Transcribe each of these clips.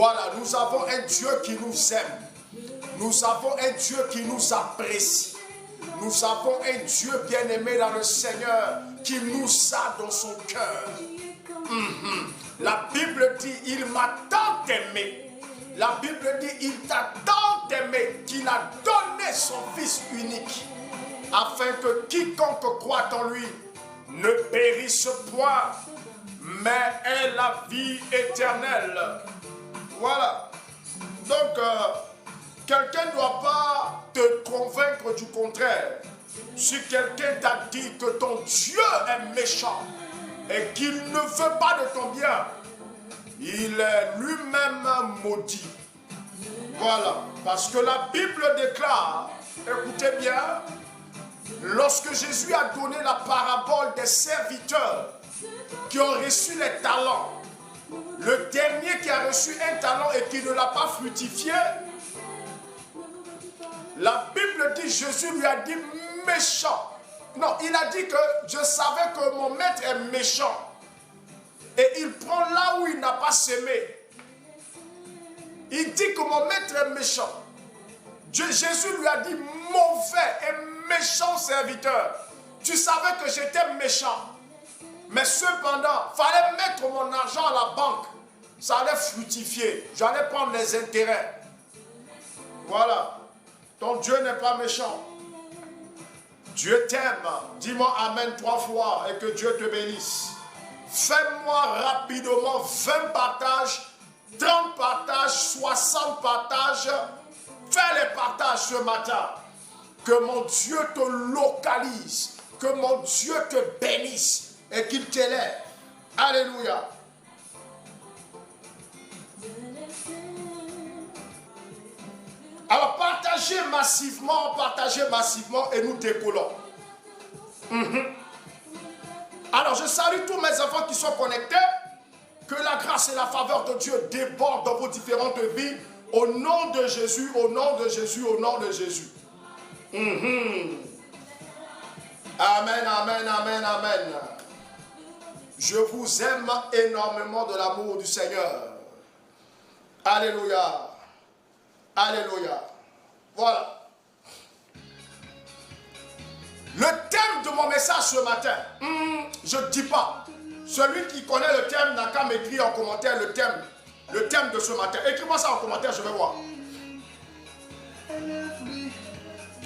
Voilà, nous avons un Dieu qui nous aime. Nous avons un Dieu qui nous apprécie. Nous avons un Dieu bien-aimé dans le Seigneur qui nous a dans son cœur. La Bible dit, il m'a tant aimé. La Bible dit, il t'a tant aimé qu'il a donné son Fils unique, afin que quiconque croit en lui ne périsse point, mais ait la vie éternelle. Voilà. Donc, quelqu'un ne doit pas te convaincre du contraire. Si quelqu'un t'a dit que ton Dieu est méchant et qu'il ne veut pas de ton bien, il est lui-même maudit. Voilà. Parce que la Bible déclare, écoutez bien, lorsque Jésus a donné la parabole des serviteurs qui ont reçu les talents, le dernier qui a reçu un talent et qui ne l'a pas fructifié, la Bible dit, Jésus lui a dit méchant. Non, il a dit que je savais que mon maître est méchant. Et il prend là où il n'a pas semé. Il dit que mon maître est méchant. Jésus lui a dit mauvais et méchant serviteur. Tu savais que j'étais méchant. Mais cependant, il fallait mettre mon argent à la banque. Ça allait fructifier. J'allais prendre les intérêts. Voilà. Ton Dieu n'est pas méchant. Dieu t'aime. Dis-moi Amen 3 fois et que Dieu te bénisse. Fais-moi rapidement 20 partages, 30 partages, 60 partages. Fais les partages ce matin. Que mon Dieu te localise. Que mon Dieu te bénisse et qu'il t'élève. Alléluia. Alors partagez massivement et nous décollons. Alors je salue tous mes enfants qui sont connectés. Que la grâce et la faveur de Dieu débordent dans vos différentes vies. Au nom de Jésus, au nom de Jésus, au nom de Jésus. Amen, amen, amen, amen. Je vous aime énormément de l'amour du Seigneur. Alléluia. Alléluia. Voilà. Le thème de mon message ce matin, je ne dis pas. Celui qui connaît le thème n'a qu'à m'écrire en commentaire le thème de ce matin. Écris-moi ça en commentaire, je vais voir.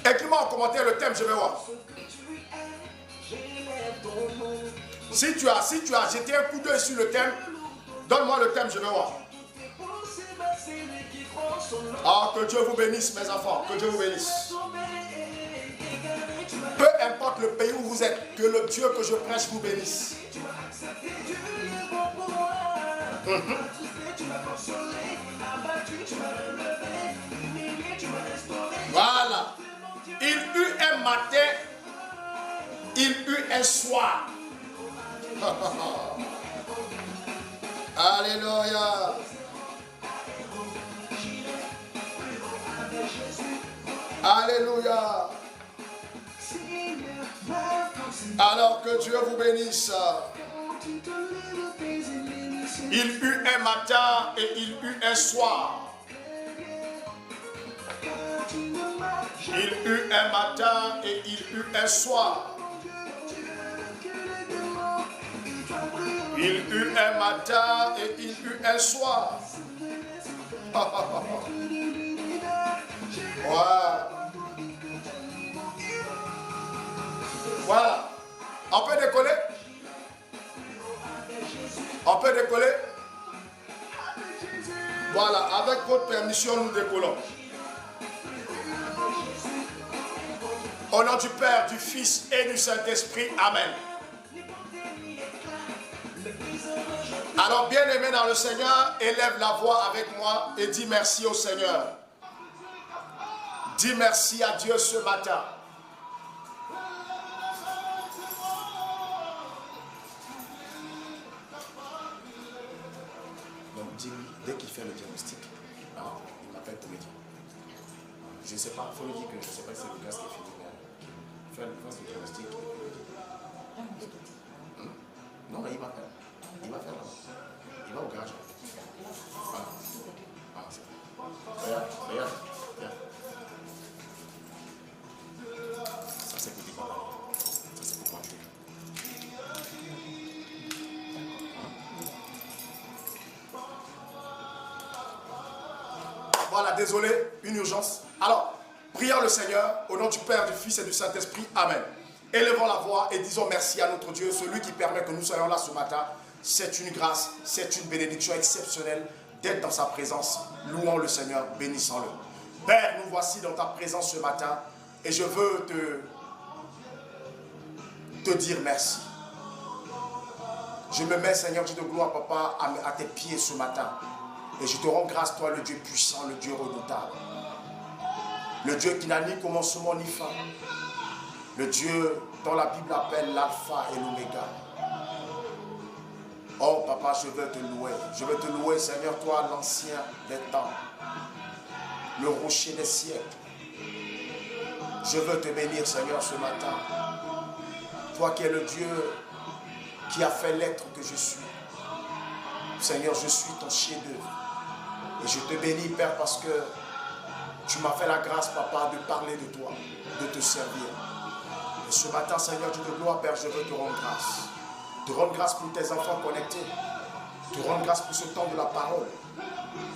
Écris-moi en commentaire le thème, je vais voir. Si tu as jeté un coup d'œil sur le thème, donne-moi le thème, je vais voir. Ah, que Dieu vous bénisse, mes enfants, que Dieu vous bénisse. Peu importe le pays où vous êtes, que le Dieu que je prêche vous bénisse. Voilà. Il eut un matin, il eut un soir. Alléluia. Alléluia. Alors que Dieu vous bénisse. Il eut un matin et il eut un soir. Il eut un matin et il eut un soir. Il eut un matin et il eut un soir. Voilà. Voilà. On peut décoller? On peut décoller? Voilà. Avec votre permission, nous décollons. Au nom du Père, du Fils et du Saint-Esprit. Amen. Alors, bien-aimé dans le Seigneur, élève la voix avec moi et dis merci au Seigneur. Dis merci à Dieu ce matin. Donc, dis-lui, dès qu'il fait le diagnostic, il m'appelle pour me dire. Je ne sais pas, il faut lui dire que je ne sais pas si c'est le gaz qui est fini. Faire le diagnostic. Non, mais il va faire. Il va faire là. Il va au garage. Voilà. Regarde. Ça c'est pour déballer. Ça c'est pour manger. Voilà, désolé, une urgence. Alors, prions le Seigneur au nom du Père, du Fils et du Saint-Esprit. Amen. Élevons la voix et disons merci à notre Dieu, celui qui permet que nous soyons là ce matin. C'est une grâce, c'est une bénédiction exceptionnelle d'être dans sa présence. Louons le Seigneur, bénissons-le. Père, nous voici dans ta présence ce matin et je veux te dire merci. Je me mets, Seigneur Dieu de gloire, Papa, à tes pieds ce matin. Et je te rends grâce, toi, le Dieu puissant, le Dieu redoutable. Le Dieu qui n'a ni commencement ni fin. Le Dieu dont la Bible appelle l'alpha et l'oméga. Oh, Papa, je veux te louer. Je veux te louer, Seigneur, toi, l'ancien des temps. Le rocher des siècles. Je veux te bénir, Seigneur, ce matin. Toi qui es le Dieu qui a fait l'être que je suis. Seigneur, je suis ton chef-d'œuvre. Et je te bénis, Père, parce que tu m'as fait la grâce, Papa, de parler de toi, de te servir. Et ce matin, Seigneur Dieu de gloire, Père, je veux te rendre grâce. Te rendre grâce pour tes enfants connectés. Te rendre grâce pour ce temps de la parole.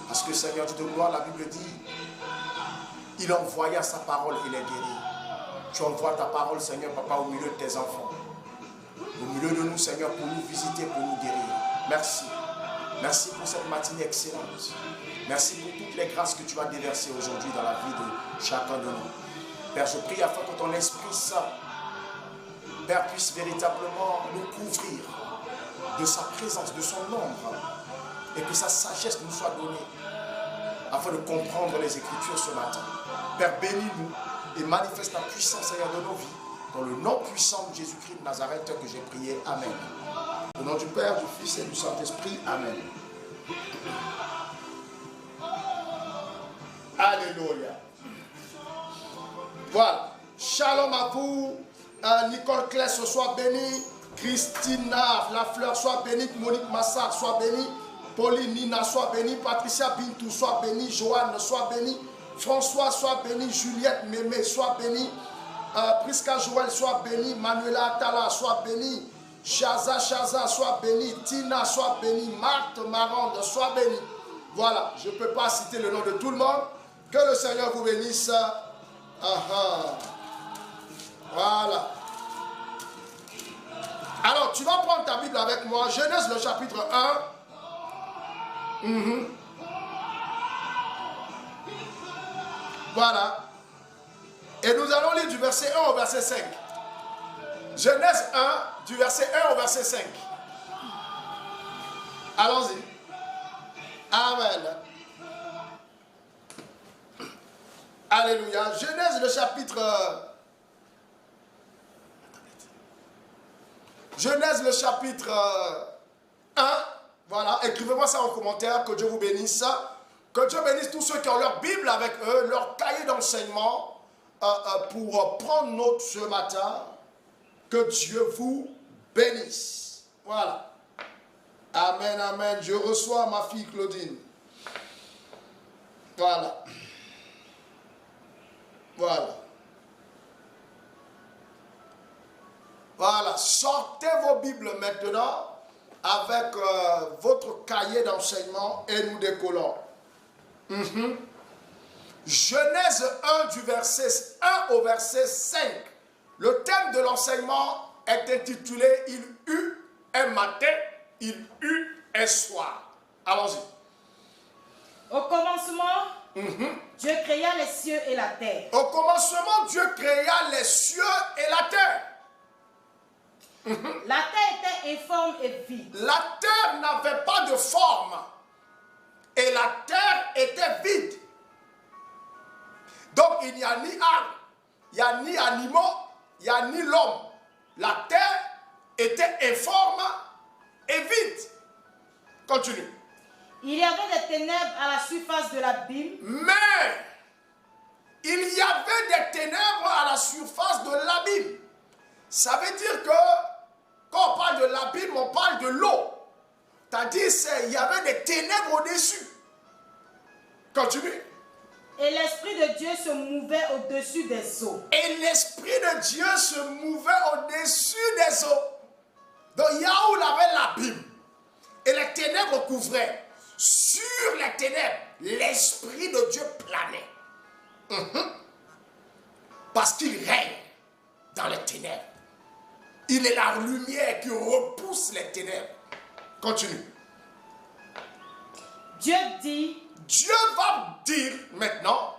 Parce que, Seigneur Dieu de gloire, la Bible dit, il envoya sa parole et les guérit. Tu envoies ta parole, Seigneur, Papa, au milieu de tes enfants. Au milieu de nous, Seigneur, pour nous visiter, pour nous guérir. Merci. Merci pour cette matinée excellente. Merci pour toutes les grâces que tu vas déverser aujourd'hui dans la vie de chacun de nous. Père, je prie afin que ton Esprit Saint, Père, puisse véritablement nous couvrir de sa présence, de son ombre, et que sa sagesse nous soit donnée afin de comprendre les Écritures ce matin. Père, bénis-nous et manifeste ta puissance, Seigneur, de nos vies. Dans le nom puissant de Jésus-Christ de Nazareth que j'ai prié. Amen. Au nom du Père, du Fils et du Saint-Esprit. Amen. Alléluia. Voilà. Shalom à vous. Nicole Kless soit bénie. Christina Lafleur soit bénie. Monique Massard soit bénie. Pauline Nina soit bénie. Patricia Bintou soit bénie. Joanne soit bénie. François soit béni. Juliette Mémé soit bénie. Prisca Joël soit béni, Manuela Atala soit béni, Chaza soit béni, Tina soit béni, Marthe Marande soit béni. Voilà, je ne peux pas citer le nom de tout le monde. Que le Seigneur vous bénisse. Voilà. Alors, tu vas prendre ta Bible avec moi. Genèse le chapitre 1. Voilà. Et nous allons lire du verset 1 au verset 5. Genèse 1, du verset 1 au verset 5. Allons-y. Amen. Alléluia. Genèse le chapitre... Genèse le chapitre 1. Voilà. Écrivez-moi ça en commentaire. Que Dieu vous bénisse. Que Dieu bénisse tous ceux qui ont leur Bible avec eux, leur cahier d'enseignement. Pour prendre note ce matin, que Dieu vous bénisse. Voilà. Amen, amen. Je reçois ma fille Claudine. Voilà. Voilà. Voilà. Sortez vos Bibles maintenant avec votre cahier d'enseignement et nous décollons. Genèse 1 du verset 1 au verset 5. Le thème de l'enseignement est intitulé « Il eut un matin, il eut un soir ». Allons-y. Au commencement, Dieu créa les cieux et la terre. Au commencement, Dieu créa les cieux et la terre. La terre était informe et vide. La terre n'avait pas de forme et la terre était vide. Donc il n'y a ni arbre, il n'y a ni animaux, il n'y a ni l'homme. La terre était informe et vide. Continue. Il y avait des ténèbres à la surface de l'abîme. Mais il y avait des ténèbres à la surface de l'abîme. Ça veut dire que quand on parle de l'abîme, on parle de l'eau. C'est-à-dire qu'il y avait des ténèbres au-dessus. Continue. Et l'Esprit de Dieu se mouvait au-dessus des eaux. Et l'Esprit de Dieu se mouvait au-dessus des eaux. Donc Yahweh avait l'abîme. Et les ténèbres couvraient. Sur les ténèbres, l'Esprit de Dieu planait. Parce qu'il règne dans les ténèbres. Il est la lumière qui repousse les ténèbres. Continue. Dieu dit. Dieu va dire maintenant.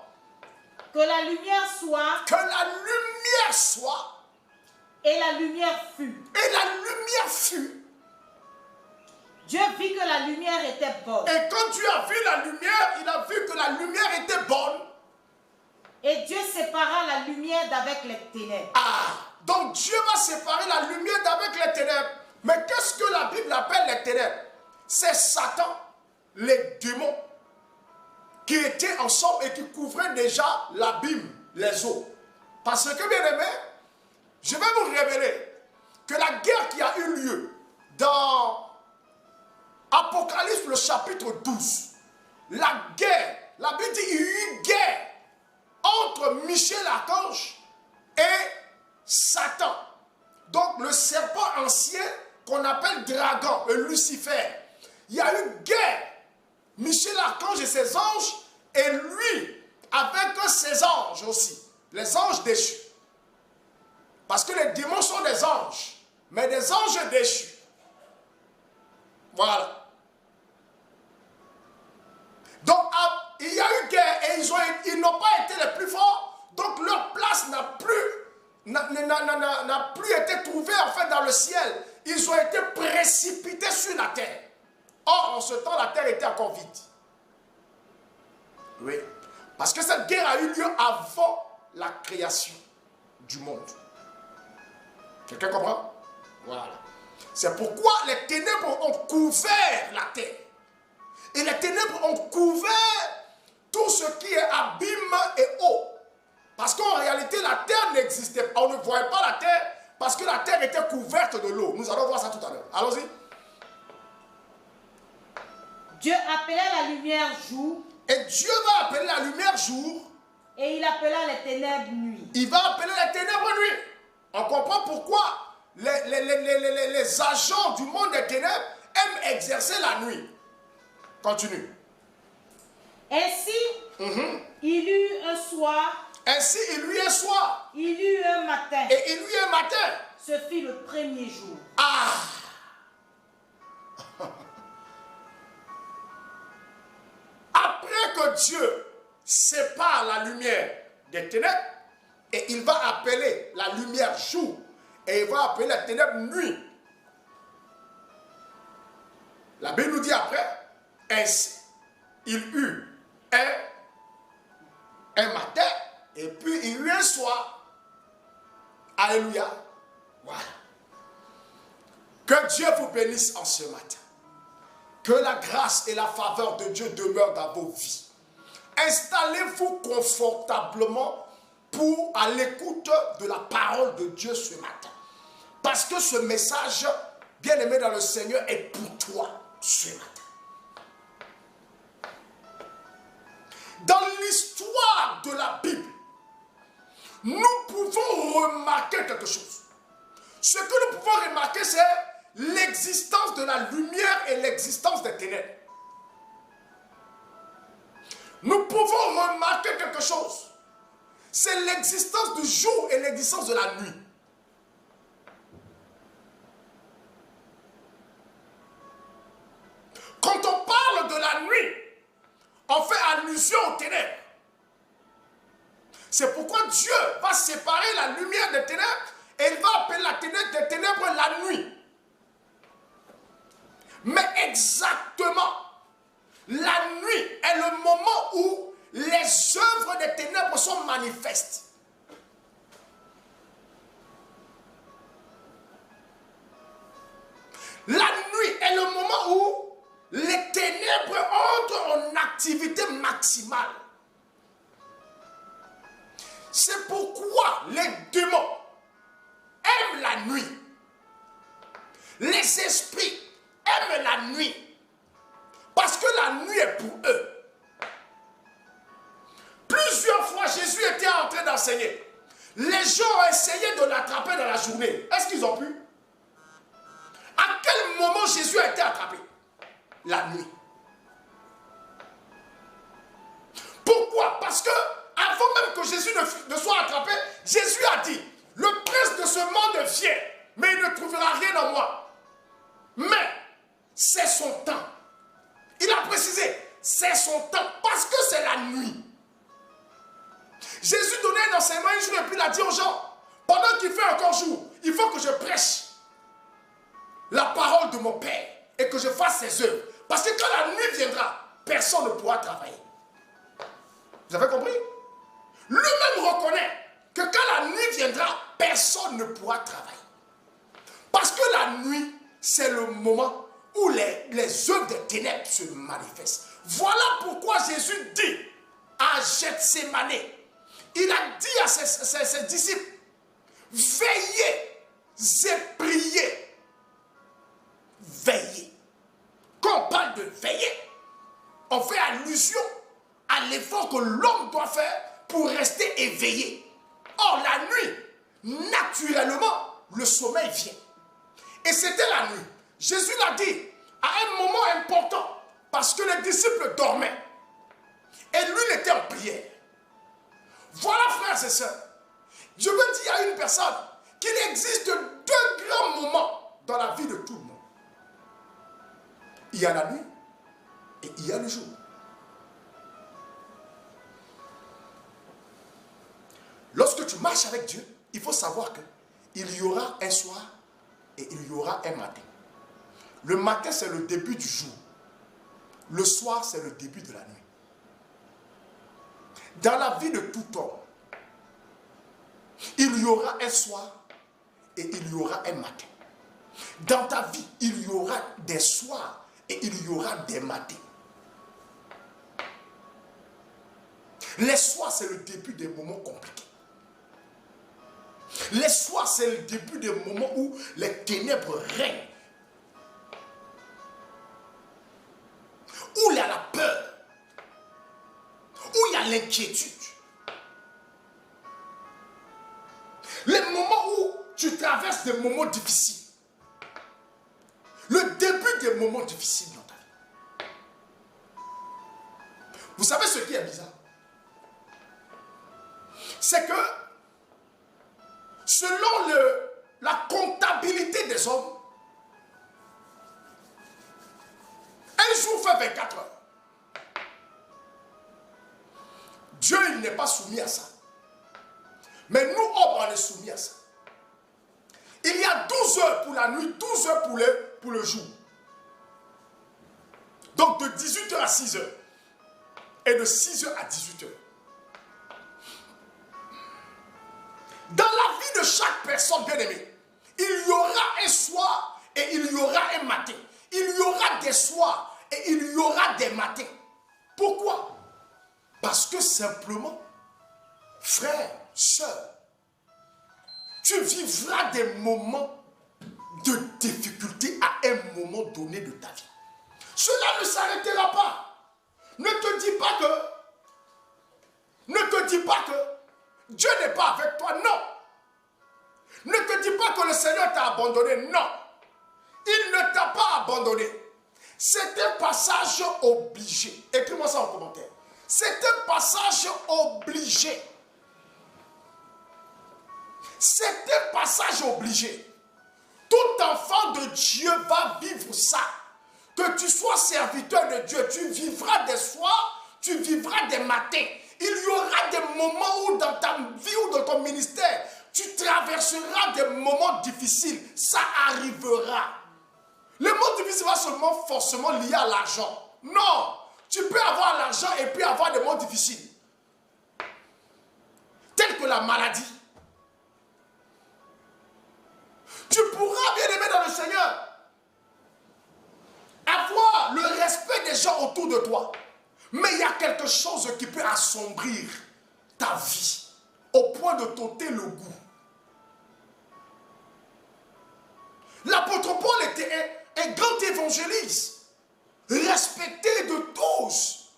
Que la lumière soit. Que la lumière soit. Et la lumière fut. Et la lumière fut. Dieu vit que la lumière était bonne. Et quand Dieu a vu la lumière, il a vu que la lumière était bonne. Et Dieu sépara la lumière d'avec les ténèbres. Donc Dieu va séparer la lumière d'avec les ténèbres. Mais qu'est-ce que la Bible appelle les ténèbres? C'est Satan, les démons, qui étaient ensemble et qui couvraient déjà l'abîme, les eaux. Parce que, bien aimé, je vais vous révéler que la guerre qui a eu lieu dans Apocalypse, le chapitre 12, la guerre, la Bible dit qu'il y a eu une guerre entre Michel l'archange et Satan. Donc le serpent ancien qu'on appelle dragon, le Lucifer. Il y a eu une guerre. Michel l'archange et ses anges, et lui avec ses anges aussi. Les anges déchus. Parce que les démons sont des anges, mais des anges déchus. Voilà. Donc, il y a eu guerre et ils n'ont pas été les plus forts. Donc, leur place n'a plus été trouvée en fait dans le ciel. Ils ont été précipités sur la terre. Or, en ce temps, la terre était encore vide. Oui. Parce que cette guerre a eu lieu avant la création du monde. Quelqu'un comprend? Voilà. C'est pourquoi les ténèbres ont couvert la terre. Et les ténèbres ont couvert tout ce qui est abîme et eau. Parce qu'en réalité, la terre n'existait pas. On ne voyait pas la terre parce que la terre était couverte de l'eau. Nous allons voir ça tout à l'heure. Allons-y. Dieu appela la lumière jour. Et Dieu va appeler la lumière jour. Et il appela les ténèbres nuit. Il va appeler les ténèbres nuit. On comprend pourquoi les agents du monde des ténèbres aiment exercer la nuit. Continue. Ainsi, il eut un soir. Ainsi, il eut un soir. Il eut un matin. Et il eut un matin. Ce fut le premier jour. Après que Dieu sépare la lumière des ténèbres, et il va appeler la lumière jour, et il va appeler la ténèbre nuit. La Bible nous dit après, ainsi, il eut un matin, et puis il eut un soir. Alléluia. Voilà. Que Dieu vous bénisse en ce matin. Que la grâce et la faveur de Dieu demeurent dans vos vies. Installez-vous confortablement pour à l'écoute de la parole de Dieu ce matin. Parce que ce message, bien aimé dans le Seigneur, est pour toi ce matin. Dans l'histoire de la Bible, nous pouvons remarquer quelque chose. Ce que nous pouvons remarquer, c'est l'existence de la lumière et l'existence des ténèbres. Nous pouvons remarquer quelque chose. C'est l'existence du jour et l'existence de la nuit. Quand on parle de la nuit, on fait allusion aux ténèbres. C'est pourquoi Dieu va séparer la lumière des ténèbres et il va appeler la ténèbre des ténèbres la nuit. Mais exactement, la nuit est le moment où les œuvres des ténèbres sont manifestes. La nuit est le moment où les ténèbres entrent en activité maximale. C'est pourquoi les démons aiment la nuit. Les esprits aiment la nuit. Parce que la nuit est pour eux. Plus enseigné. Les gens ont essayé de l'attraper dans la journée. Est-ce qu'ils ont pu? À quel moment Jésus a été attrapé? La nuit. Pourquoi? Parce que avant même que Jésus ne soit attrapé, Jésus a dit, le prince de ce monde vient, mais il ne trouvera rien en moi. Mais c'est son temps. Il a précisé, c'est son temps parce que c'est la nuit. Jésus donnait un enseignement un jour et puis il a dit aux gens, pendant qu'il fait encore jour, il faut que je prêche la parole de mon Père et que je fasse ses œuvres. Parce que quand la nuit viendra, personne ne pourra travailler. Vous avez compris? Lui-même reconnaît que quand la nuit viendra, personne ne pourra travailler. Parce que la nuit, c'est le moment où les œuvres des ténèbres se manifestent. Voilà pourquoi Jésus dit à Gethsémane, il a dit à ses disciples, veillez et priez. Veillez. Quand on parle de veiller, on fait allusion à l'effort que l'homme doit faire pour rester éveillé. Or, la nuit, naturellement, le sommeil vient. Et c'était la nuit. Jésus l'a dit à un moment important parce que les disciples dormaient. Et lui, il était en prière. Voilà, frères et sœurs. Je veux dire à une personne qu'il existe deux grands moments dans la vie de tout le monde. Il y a la nuit et il y a le jour. Lorsque tu marches avec Dieu, il faut savoir qu'il y aura un soir et il y aura un matin. Le matin, c'est le début du jour. Le soir, c'est le début de la nuit. Dans la vie de tout homme, il y aura un soir et il y aura un matin. Dans ta vie, il y aura des soirs et il y aura des matins. Les soirs, c'est le début des moments compliqués. Les soirs, c'est le début des moments où les ténèbres règnent. Où il y a la peur. Où il y a l'inquiétude. Les moments où tu traverses des moments difficiles. Le début des moments difficiles dans ta vie. Vous savez ce qui est bizarre? C'est que selon la comptabilité des hommes, un jour fait 24 heures. Dieu, il n'est pas soumis à ça. Mais nous, hommes, on est soumis à ça. Il y a 12 heures pour la nuit, 12 heures pour le jour. Donc de 18 heures à 6 heures. Et de 6 heures à 18 heures. Dans la vie de chaque personne bien-aimée, il y aura un soir et il y aura un matin. Il y aura des soirs et il y aura des matins. Pourquoi? Parce que simplement, frère, sœur, tu vivras des moments de difficulté à un moment donné de ta vie. Cela ne s'arrêtera pas. Ne te dis pas que Dieu n'est pas avec toi, non. Ne te dis pas que le Seigneur t'a abandonné, non. Il ne t'a pas abandonné. C'est un passage obligé. Écris-moi ça en commentaire. C'est un passage obligé. C'est un passage obligé. Tout enfant de Dieu va vivre ça. Que tu sois serviteur de Dieu, tu vivras des soirs, tu vivras des matins. Il y aura des moments où dans ta vie ou dans ton ministère, tu traverseras des moments difficiles. Ça arrivera. Le mot difficile va seulement forcément lié à l'argent. Non, tu peux avoir l'argent et puis avoir des moments difficiles. Tels que la maladie. Tu pourras, bien aimé dans le Seigneur, avoir le respect des gens autour de toi. Mais il y a quelque chose qui peut assombrir ta vie au point de t'ôter le goût. L'apôtre Paul était un grand évangéliste, respecté de tous.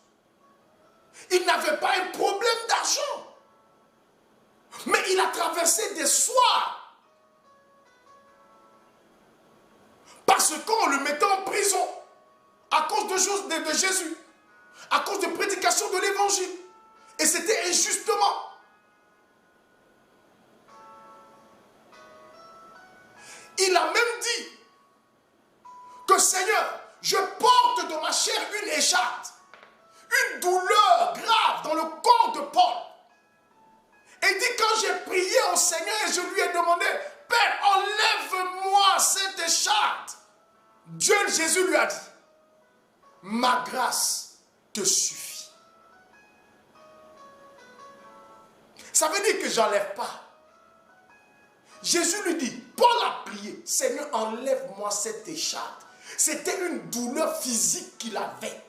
Il n'avait pas un problème d'argent. traversé des soirs. Parce qu'on le mettait en prison à cause de Jésus, à cause de prédication de l'évangile. Et c'était injustement. Il a même dit que Seigneur, je porte de ma chair une écharpe, une douleur grave dans le corps de Paul. Et dit quand j'ai prié au Seigneur et je lui ai demandé, Père, enlève-moi cette écharpe. Dieu, Jésus lui a dit, ma grâce te suffit. Ça veut dire que j'enlève pas. Jésus lui dit, Paul a prié, Seigneur, enlève-moi cette écharpe. C'était une douleur physique qu'il avait.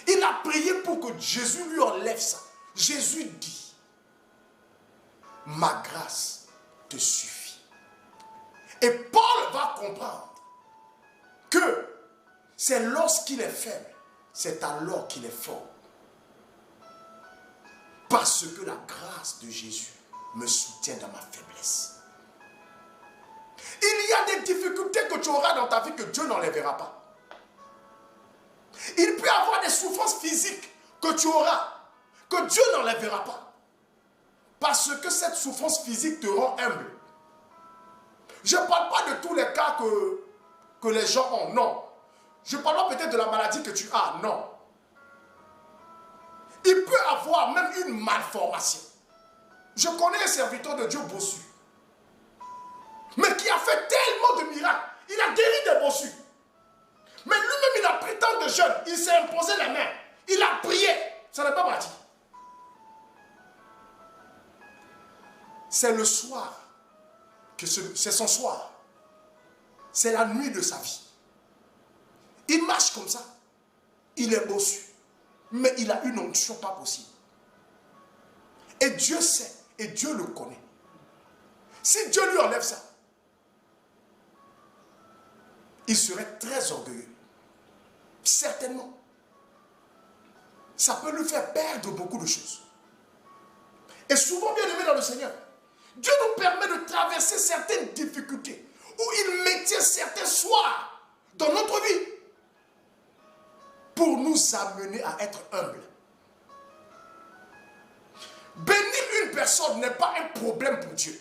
Il a prié pour que Jésus lui enlève ça. Jésus dit, ma grâce te suffit. Et Paul va comprendre que c'est lorsqu'il est faible, c'est alors qu'il est fort. Parce que la grâce de Jésus me soutient dans ma faiblesse. Il y a des difficultés que tu auras dans ta vie que Dieu n'enlèvera pas. Il peut y avoir des souffrances physiques que tu auras, que Dieu n'enlèvera pas. Parce que cette souffrance physique te rend humble. Je ne parle pas de tous les cas que les gens ont, non. Je parle pas peut-être de la maladie que tu as, non. Il peut avoir même une malformation. Je connais un serviteur de Dieu bossu, mais qui a fait tellement de miracles. Il a guéri des bossus. Mais lui-même, il a pris tant de jeûnes. Il s'est imposé les mains. Il a prié. Ça n'est pas parti. C'est le soir. C'est son soir. C'est la nuit de sa vie. Il marche comme ça. Il est bossu. Mais il a une onction pas possible. Et Dieu sait. Et Dieu le connaît. Si Dieu lui enlève ça, il serait très orgueilleux. Certainement. Ça peut lui faire perdre beaucoup de choses. Et souvent, bien aimé dans le Seigneur, Dieu nous permet de traverser certaines difficultés où il maintient certains soirs dans notre vie pour nous amener à être humbles. Bénir une personne n'est pas un problème pour Dieu.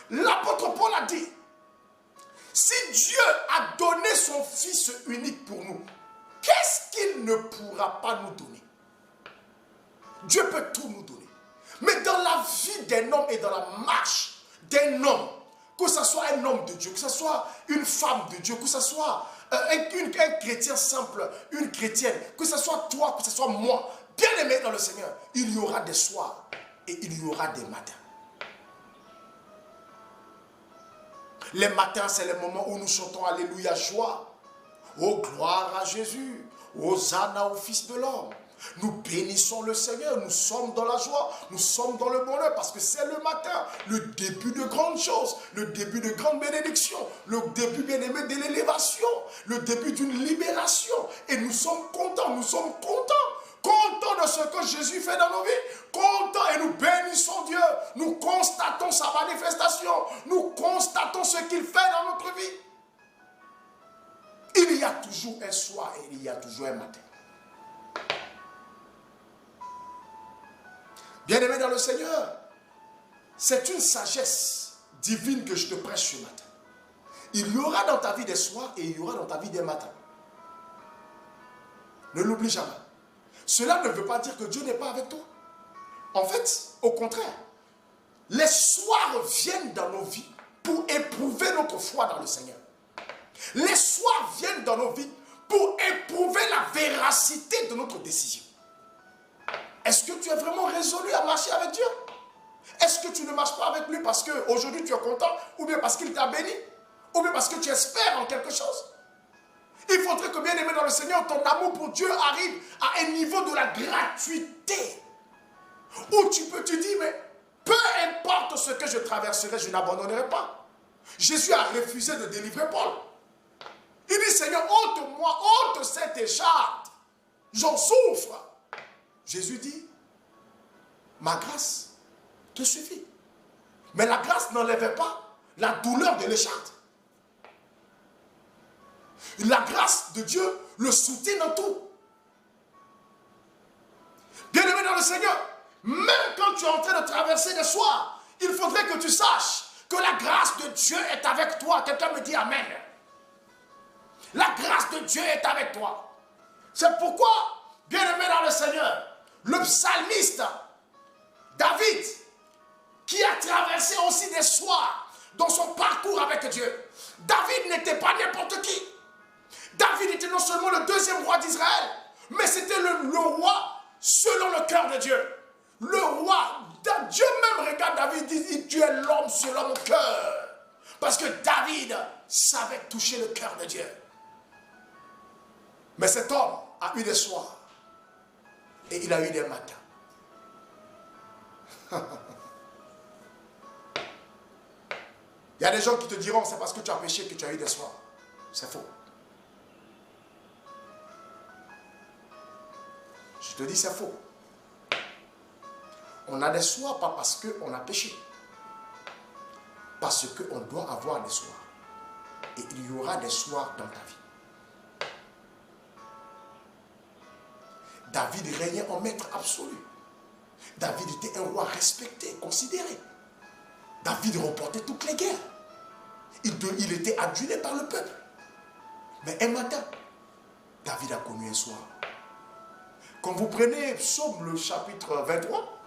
L'apôtre Paul a dit, si Dieu a donné son Fils unique pour nous, qu'est-ce qu'il ne pourra pas nous donner? Dieu peut tout nous donner. Mais dans la vie d'un homme et dans la marche d'un homme, que ce soit un homme de Dieu, que ce soit une femme de Dieu, que ce soit un chrétien simple, une chrétienne, que ce soit toi, que ce soit moi, bien aimé dans le Seigneur, il y aura des soirs et il y aura des matins. Les matins, c'est le moment où nous chantons Alléluia, joie. Oh, gloire à Jésus. Hosanna au Fils de l'homme. Nous bénissons le Seigneur. Nous sommes dans la joie. Nous sommes dans le bonheur parce que c'est le matin. Le début de grandes choses. Le début de grandes bénédictions. Le début, bien aimé, de l'élévation. Le début d'une libération. Et nous sommes contents. Nous sommes contents. Contents de ce que Jésus fait dans nos vies, contents et nous bénissons Dieu, nous constatons sa manifestation, nous constatons ce qu'il fait dans notre vie. Il y a toujours un soir et il y a toujours un matin. Bien-aimé dans le Seigneur, c'est une sagesse divine que je te prêche ce matin. Il y aura dans ta vie des soirs et il y aura dans ta vie des matins. Ne l'oublie jamais. Cela ne veut pas dire que Dieu n'est pas avec toi. En fait, au contraire, les soirs viennent dans nos vies pour éprouver notre foi dans le Seigneur. Les soirs viennent dans nos vies pour éprouver la véracité de notre décision. Est-ce que tu es vraiment résolu à marcher avec Dieu? Est-ce que tu ne marches pas avec lui parce qu'aujourd'hui tu es content, ou bien parce qu'il t'a béni, ou bien parce que tu espères en quelque chose? Il faudrait que, bien aimé dans le Seigneur, ton amour pour Dieu arrive à un niveau de la gratuité. Où tu peux te dire, mais peu importe ce que je traverserai, je n'abandonnerai pas. Jésus a refusé de délivrer Paul. Il dit, Seigneur, ôte-moi, ôte cette écharpe. J'en souffre. Jésus dit, ma grâce te suffit. Mais la grâce n'enlevait pas la douleur de l'écharpe. La grâce de Dieu le soutient dans tout. Bien-aimé dans le Seigneur, même quand tu es en train de traverser des soirs, il faudrait que tu saches que la grâce de Dieu est avec toi. Quelqu'un me dit Amen. La grâce de Dieu est avec toi. C'est pourquoi, bien-aimé dans le Seigneur, le psalmiste David, qui a traversé aussi des soirs dans son parcours avec Dieu, David n'était pas n'importe qui. David était non seulement le deuxième roi d'Israël, mais c'était le roi selon le cœur de Dieu. Le roi, Dieu même regarde David et dit, tu es l'homme selon mon cœur. Parce que David savait toucher le cœur de Dieu. Mais cet homme a eu des soirs et il a eu des matins. Il y a des gens qui te diront, c'est parce que tu as péché que tu as eu des soirs. C'est faux. Je te dis, c'est faux. On a des soirs pas parce qu'on a péché. Parce qu'on doit avoir des soirs. Et il y aura des soirs dans ta vie. David régnait en maître absolu. David était un roi respecté, considéré. David remportait toutes les guerres. Il était adulé par le peuple. Mais un matin, David a connu un soir. Quand vous prenez Psaume, le chapitre 23,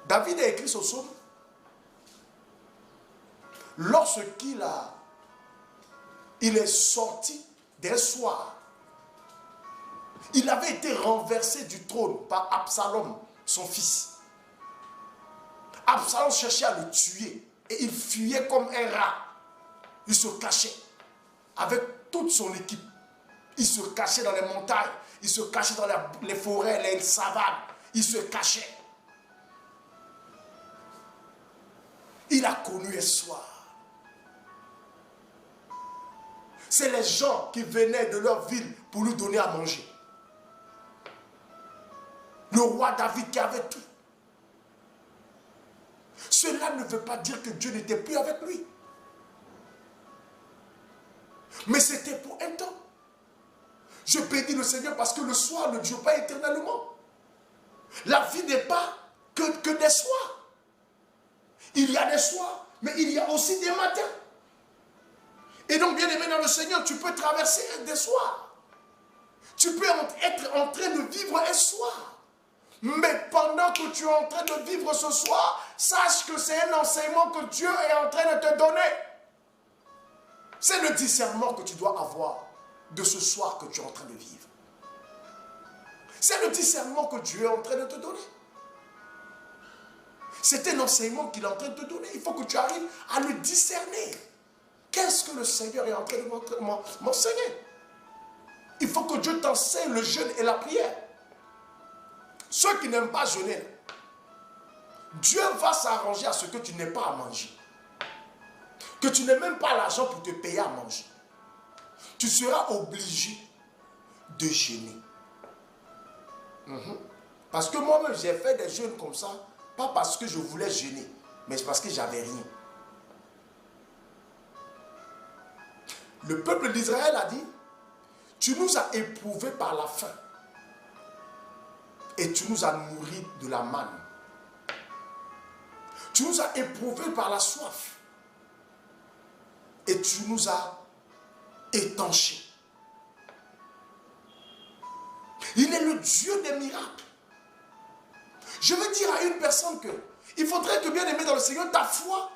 David a écrit ce psaume lorsqu'il est sorti d'un soir. Il avait été renversé du trône par Absalom, son fils. Absalom cherchait à le tuer et il fuyait comme un rat. Il se cachait avec toute son équipe. Il se cachait dans les montagnes, il se cachait dans les forêts, les savanes. Il se cachait. Il a connu un soir. C'est les gens qui venaient de leur ville pour lui donner à manger. Le roi David qui avait tout. Cela ne veut pas dire que Dieu n'était plus avec lui. Mais c'était pour un temps. Je bénis le Seigneur parce que le soir ne dure pas éternellement. La vie n'est pas que des soirs. Il y a des soirs, mais il y a aussi des matins. Et donc, bien aimé dans le Seigneur, tu peux traverser des soirs. Tu peux être en train de vivre un soir. Mais pendant que tu es en train de vivre ce soir, sache que c'est un enseignement que Dieu est en train de te donner. C'est le discernement que tu dois avoir de ce soir que tu es en train de vivre. C'est le discernement que Dieu est en train de te donner. C'est un enseignement qu'il est en train de te donner. Il faut que tu arrives à le discerner. Qu'est-ce que le Seigneur est en train de m'enseigner? Il faut que Dieu t'enseigne le jeûne et la prière. Ceux qui n'aiment pas jeûner, Dieu va s'arranger à ce que tu n'aies pas à manger. Que tu n'aies même pas l'argent pour te payer à manger. Tu seras obligé de jeûner. Parce que moi-même, j'ai fait des jeûnes comme ça, pas parce que je voulais jeûner, mais parce que j'avais rien. Le peuple d'Israël a dit, tu nous as éprouvés par la faim et tu nous as nourris de la manne. Tu nous as éprouvés par la soif et tu nous as étanchés. Il est le Dieu des miracles. Je veux dire à une personne que il faudrait que, bien aimé dans le Seigneur, ta foi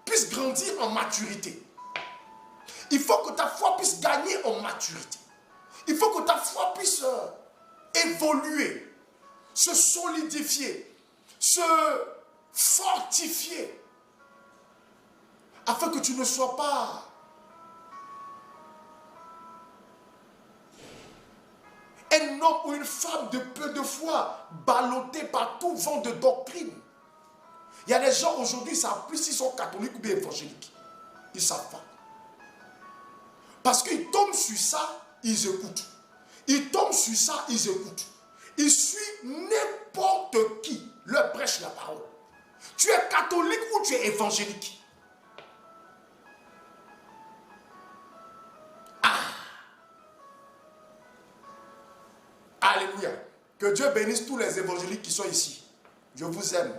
puisse grandir en maturité. Il faut que ta foi puisse gagner en maturité. Il faut que ta foi puisse évoluer, se solidifier, se fortifier, afin que tu ne sois pas un homme ou une femme de peu de foi, ballotté par tout vent de doctrine. Il y a des gens aujourd'hui, ils ne savent plus s'ils sont catholiques ou bien évangéliques. Ils ne savent pas. Parce qu'ils tombent sur ça, ils écoutent. Ils tombent sur ça, ils écoutent. Ils suivent n'importe qui leur prêche la parole. Tu es catholique ou tu es évangélique? Ah! Alléluia. Que Dieu bénisse tous les évangéliques qui sont ici. Je vous aime.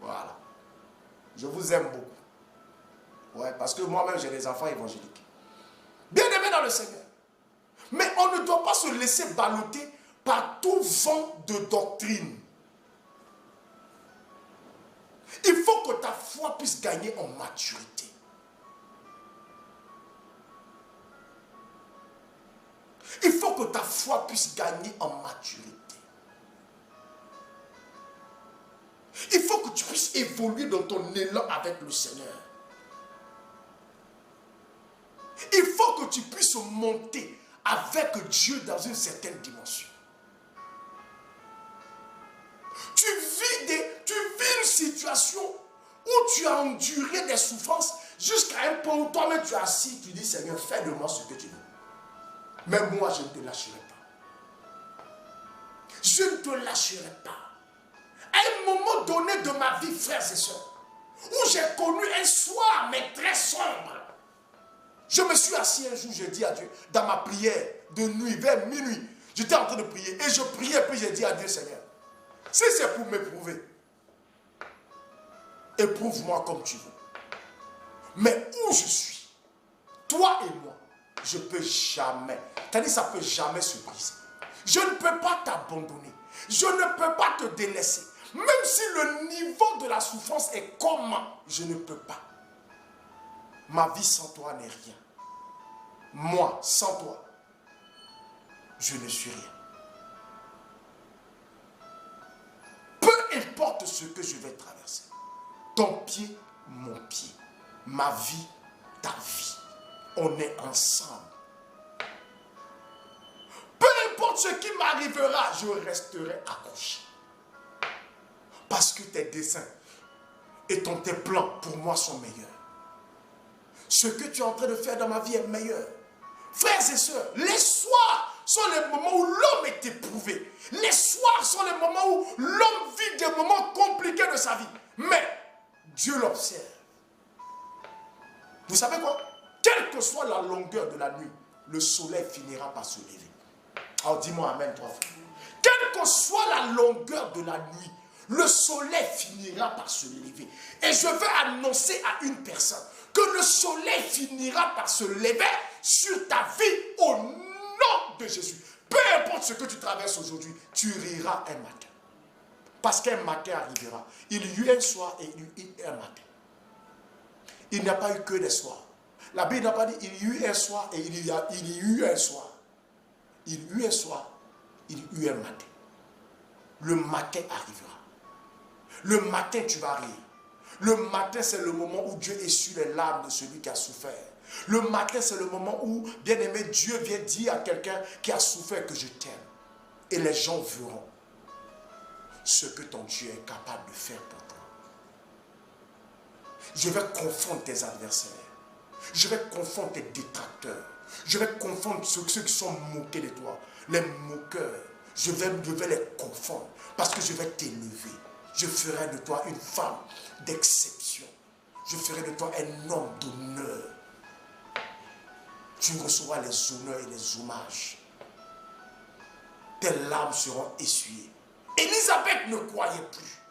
Voilà. Je vous aime beaucoup. Ouais, parce que moi-même, j'ai des enfants évangéliques. Bien-aimés dans le Seigneur. Mais on ne doit pas se laisser balloter par tout vent de doctrine. Il faut que ta foi puisse gagner en maturité. Il faut que ta foi puisse gagner en maturité. Il faut que tu puisses évoluer dans ton élan avec le Seigneur. Il faut que tu puisses monter avec Dieu dans une certaine dimension. Tu vis une situation où tu as enduré des souffrances jusqu'à un point où toi-même tu es assis, tu dis Seigneur, fais de moi ce que tu veux. Mais moi, je ne te lâcherai pas. Je ne te lâcherai pas. À un moment donné de ma vie, frères et sœurs, où j'ai connu un soir, mais très sombre, je me suis assis un jour, je dis à Dieu, dans ma prière de nuit, vers minuit, j'étais en train de prier, et je priais, puis j'ai dit à Dieu, Seigneur, si c'est pour m'éprouver, éprouve-moi comme tu veux. Mais où je suis, toi et moi, je ne peux jamais, c'est-à-dire ça ne peut jamais se briser. Je ne peux pas t'abandonner. Je ne peux pas te délaisser. Même si le niveau de la souffrance est comment, je ne peux pas. Ma vie sans toi n'est rien. Moi, sans toi, je ne suis rien. Peu importe ce que je vais traverser. Ton pied, mon pied. Ma vie, ta vie. On est ensemble. Peu importe ce qui m'arrivera, je resterai accroché. Parce que tes desseins et tes plans pour moi sont meilleurs. Ce que tu es en train de faire dans ma vie est meilleur. Frères et sœurs, les soirs sont les moments où l'homme est éprouvé. Les soirs sont les moments où l'homme vit des moments compliqués de sa vie. Mais Dieu l'observe. Vous savez quoi? Quelle que soit la longueur de la nuit, le soleil finira par se lever. Alors dis-moi amen, toi frère. Quelle que soit la longueur de la nuit, le soleil finira par se lever. Et je veux annoncer à une personne que le soleil finira par se lever sur ta vie au nom de Jésus. Peu importe ce que tu traverses aujourd'hui, tu riras un matin. Parce qu'un matin arrivera. Il y eut un soir et il y eut un matin. Il n'y a pas eu que des soirs. La Bible n'a pas dit il y eut un soir et il y eut un soir. Il y eut un soir, il y eut un matin. Le matin arrivera. Le matin, tu vas rire. Le matin, c'est le moment où Dieu essuie les larmes de celui qui a souffert. Le matin, c'est le moment où, bien aimé, Dieu vient dire à quelqu'un qui a souffert que je t'aime. Et les gens verront ce que ton Dieu est capable de faire pour toi. Je vais confondre tes adversaires. Je vais confondre tes détracteurs. Je vais confondre ceux qui sont moqués de toi. Les moqueurs. Je vais les confondre. Parce que je vais t'élever. Je ferai de toi une femme d'exception. Je ferai de toi un homme d'honneur. Tu recevras les honneurs et les hommages. Tes larmes seront essuyées. Élisabeth ne croyait plus.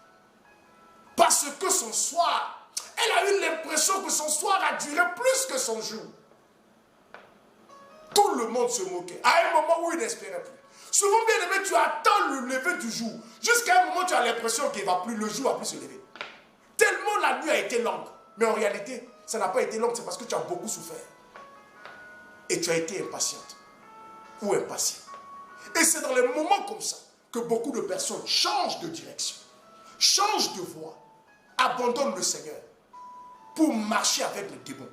Parce que son soir, elle a eu l'impression que son soir a duré plus que son jour. Tout le monde se moquait. À un moment où il n'espérait plus. Souvent, bien aimé, tu attends le lever du jour. Jusqu'à un moment, tu as l'impression qu'il va plus, le jour va plus se lever. Tellement la nuit a été longue. Mais en réalité, ça n'a pas été long, c'est parce que tu as beaucoup souffert. Et tu as été impatiente. Ou impatient. Et c'est dans les moments comme ça que beaucoup de personnes changent de direction. Changent de voie. Abandonnent le Seigneur. Pour marcher avec les démons.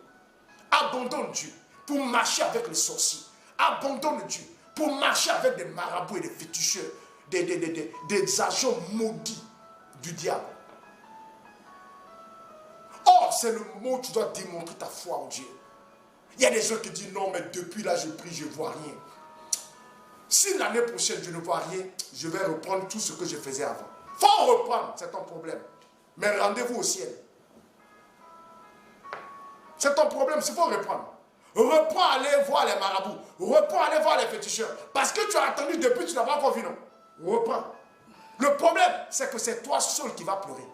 Abandonnent Dieu. Pour marcher avec les sorciers. Abandonnent Dieu. Pour marcher avec des marabouts et des féticheurs. Des agents maudits du diable. Or, c'est le moment où tu dois démontrer ta foi en Dieu. Il y a des gens qui disent non, mais depuis là je prie, je ne vois rien. Si l'année prochaine je ne vois rien, je vais reprendre tout ce que je faisais avant. Faut reprendre, c'est ton problème. Mais rendez-vous au ciel. C'est ton problème, il faut reprendre. Reprends, aller voir les marabouts. Reprends, aller voir les féticheurs. Parce que tu as attendu depuis, tu n'as pas encore vu, non? Reprends. Le problème, c'est que c'est toi seul qui vas pleurer.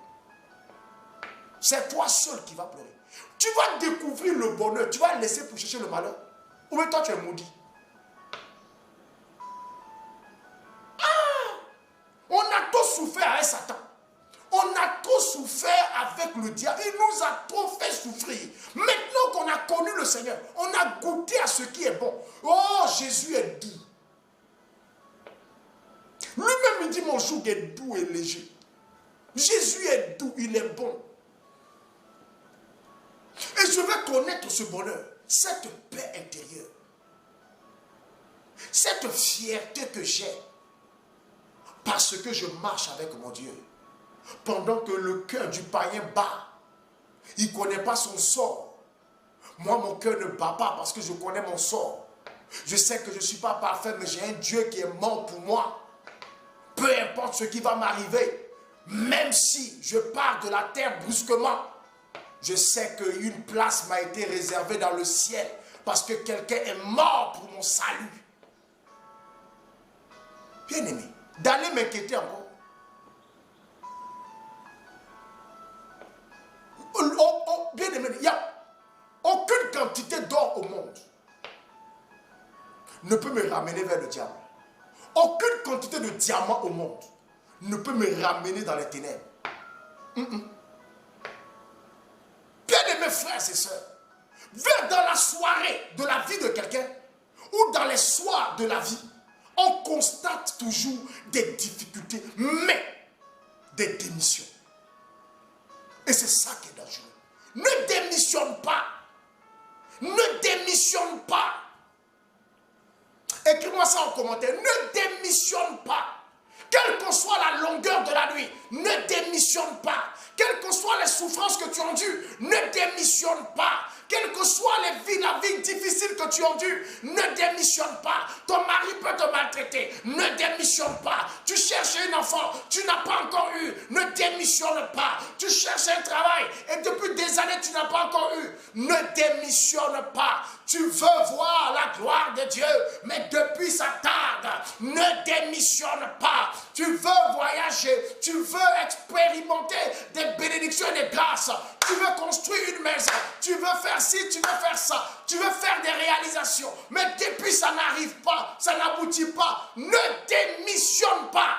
C'est toi seul qui vas pleurer. Tu vas découvrir le bonheur. Tu vas laisser pour chercher le malheur. Ou bien toi, tu es maudit. Ah! On a trop souffert avec Satan. On a trop souffert avec le diable. Il nous a trop fait souffrir. Maintenant qu'on a connu le Seigneur, on a goûté à ce qui est bon. Oh, Jésus est doux. Lui-même, il dit, mon joug est doux et léger. Jésus est doux, il est bon. Et je vais connaître ce bonheur, cette paix intérieure, cette fierté que j'ai, parce que je marche avec mon Dieu. Pendant que le cœur du païen bat, il ne connaît pas son sort. Moi, mon cœur ne bat pas parce que je connais mon sort. Je sais que je ne suis pas parfait, mais j'ai un Dieu qui est mort pour moi. Peu importe ce qui va m'arriver, même si je pars de la terre brusquement, je sais qu'une place m'a été réservée dans le ciel parce que quelqu'un est mort pour mon salut. Bien aimé, d'aller m'inquiéter encore. Bien aimé, il n'y a aucune quantité d'or au monde ne peut me ramener vers le diable. Aucune quantité de diamants au monde ne peut me ramener dans les ténèbres. Bien aimés frères et sœurs, vers dans la soirée de la vie de quelqu'un ou dans les soirs de la vie, on constate toujours des difficultés, mais des démissions. Et c'est ça qui est dangereux. Ne démissionne pas. Ne démissionne pas. Écris-moi ça en commentaire. Ne démissionne pas. Quelle que soit la longueur de la nuit, ne démissionne pas. Quelles que soient les souffrances que tu endures, ne démissionne pas. Quelle que soit la vie difficile que tu endures, ne démissionne pas. Ton mari peut te maltraiter, ne démissionne pas. Tu cherches un enfant, tu n'as pas encore eu, ne démissionne pas. Tu cherches un travail et depuis des années tu n'as pas encore eu, ne démissionne pas. Tu veux voir la gloire de Dieu, mais depuis ça tarde, ne démissionne pas. Tu veux voyager, tu veux expérimenter des bénédictions et des grâces. Tu veux construire une maison, tu veux faire ci, tu veux faire ça, tu veux faire des réalisations. Mais depuis ça n'arrive pas, ça n'aboutit pas, ne démissionne pas.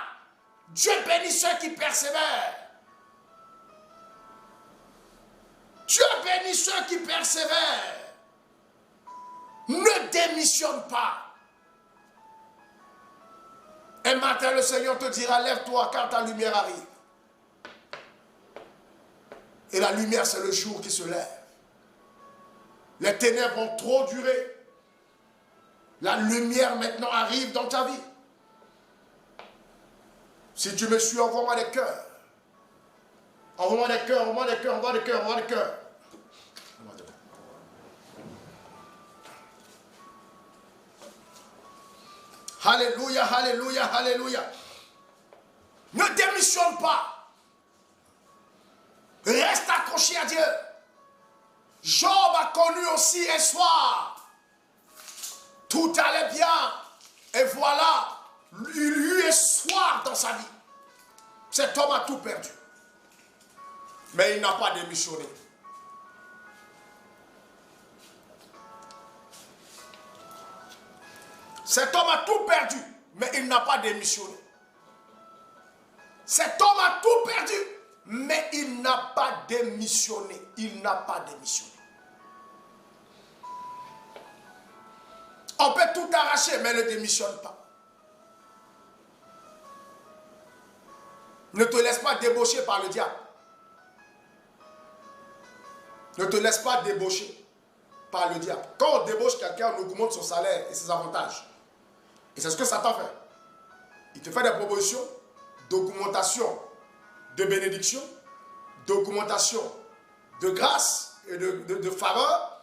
Dieu bénit ceux qui persévèrent. Dieu bénit ceux qui persévèrent. Ne démissionne pas. Un matin, le Seigneur te dira, lève-toi car ta lumière arrive. Et la lumière, c'est le jour qui se lève. Les ténèbres ont trop duré. La lumière maintenant arrive dans ta vie. Si tu me suis, envoie-moi des cœurs. Envoie-moi des cœurs, envoie-moi des cœurs, envoie des cœurs, envoie des cœurs. Alléluia, alléluia, alléluia. Ne démissionne pas. Reste accroché à Dieu. Job a connu aussi un soir. Tout allait bien. Et voilà, il eut un soir dans sa vie. Cet homme a tout perdu. Mais il n'a pas démissionné. Cet homme a tout perdu, mais il n'a pas démissionné. Cet homme a tout perdu, mais il n'a pas démissionné. Il n'a pas démissionné. On peut tout arracher, mais ne démissionne pas. Ne te laisse pas débaucher par le diable. Ne te laisse pas débaucher par le diable. Quand on débauche quelqu'un, on augmente son salaire et ses avantages. Et c'est ce que Satan fait. Il te fait des propositions d'augmentation de bénédiction, d'augmentation de grâce et de faveur.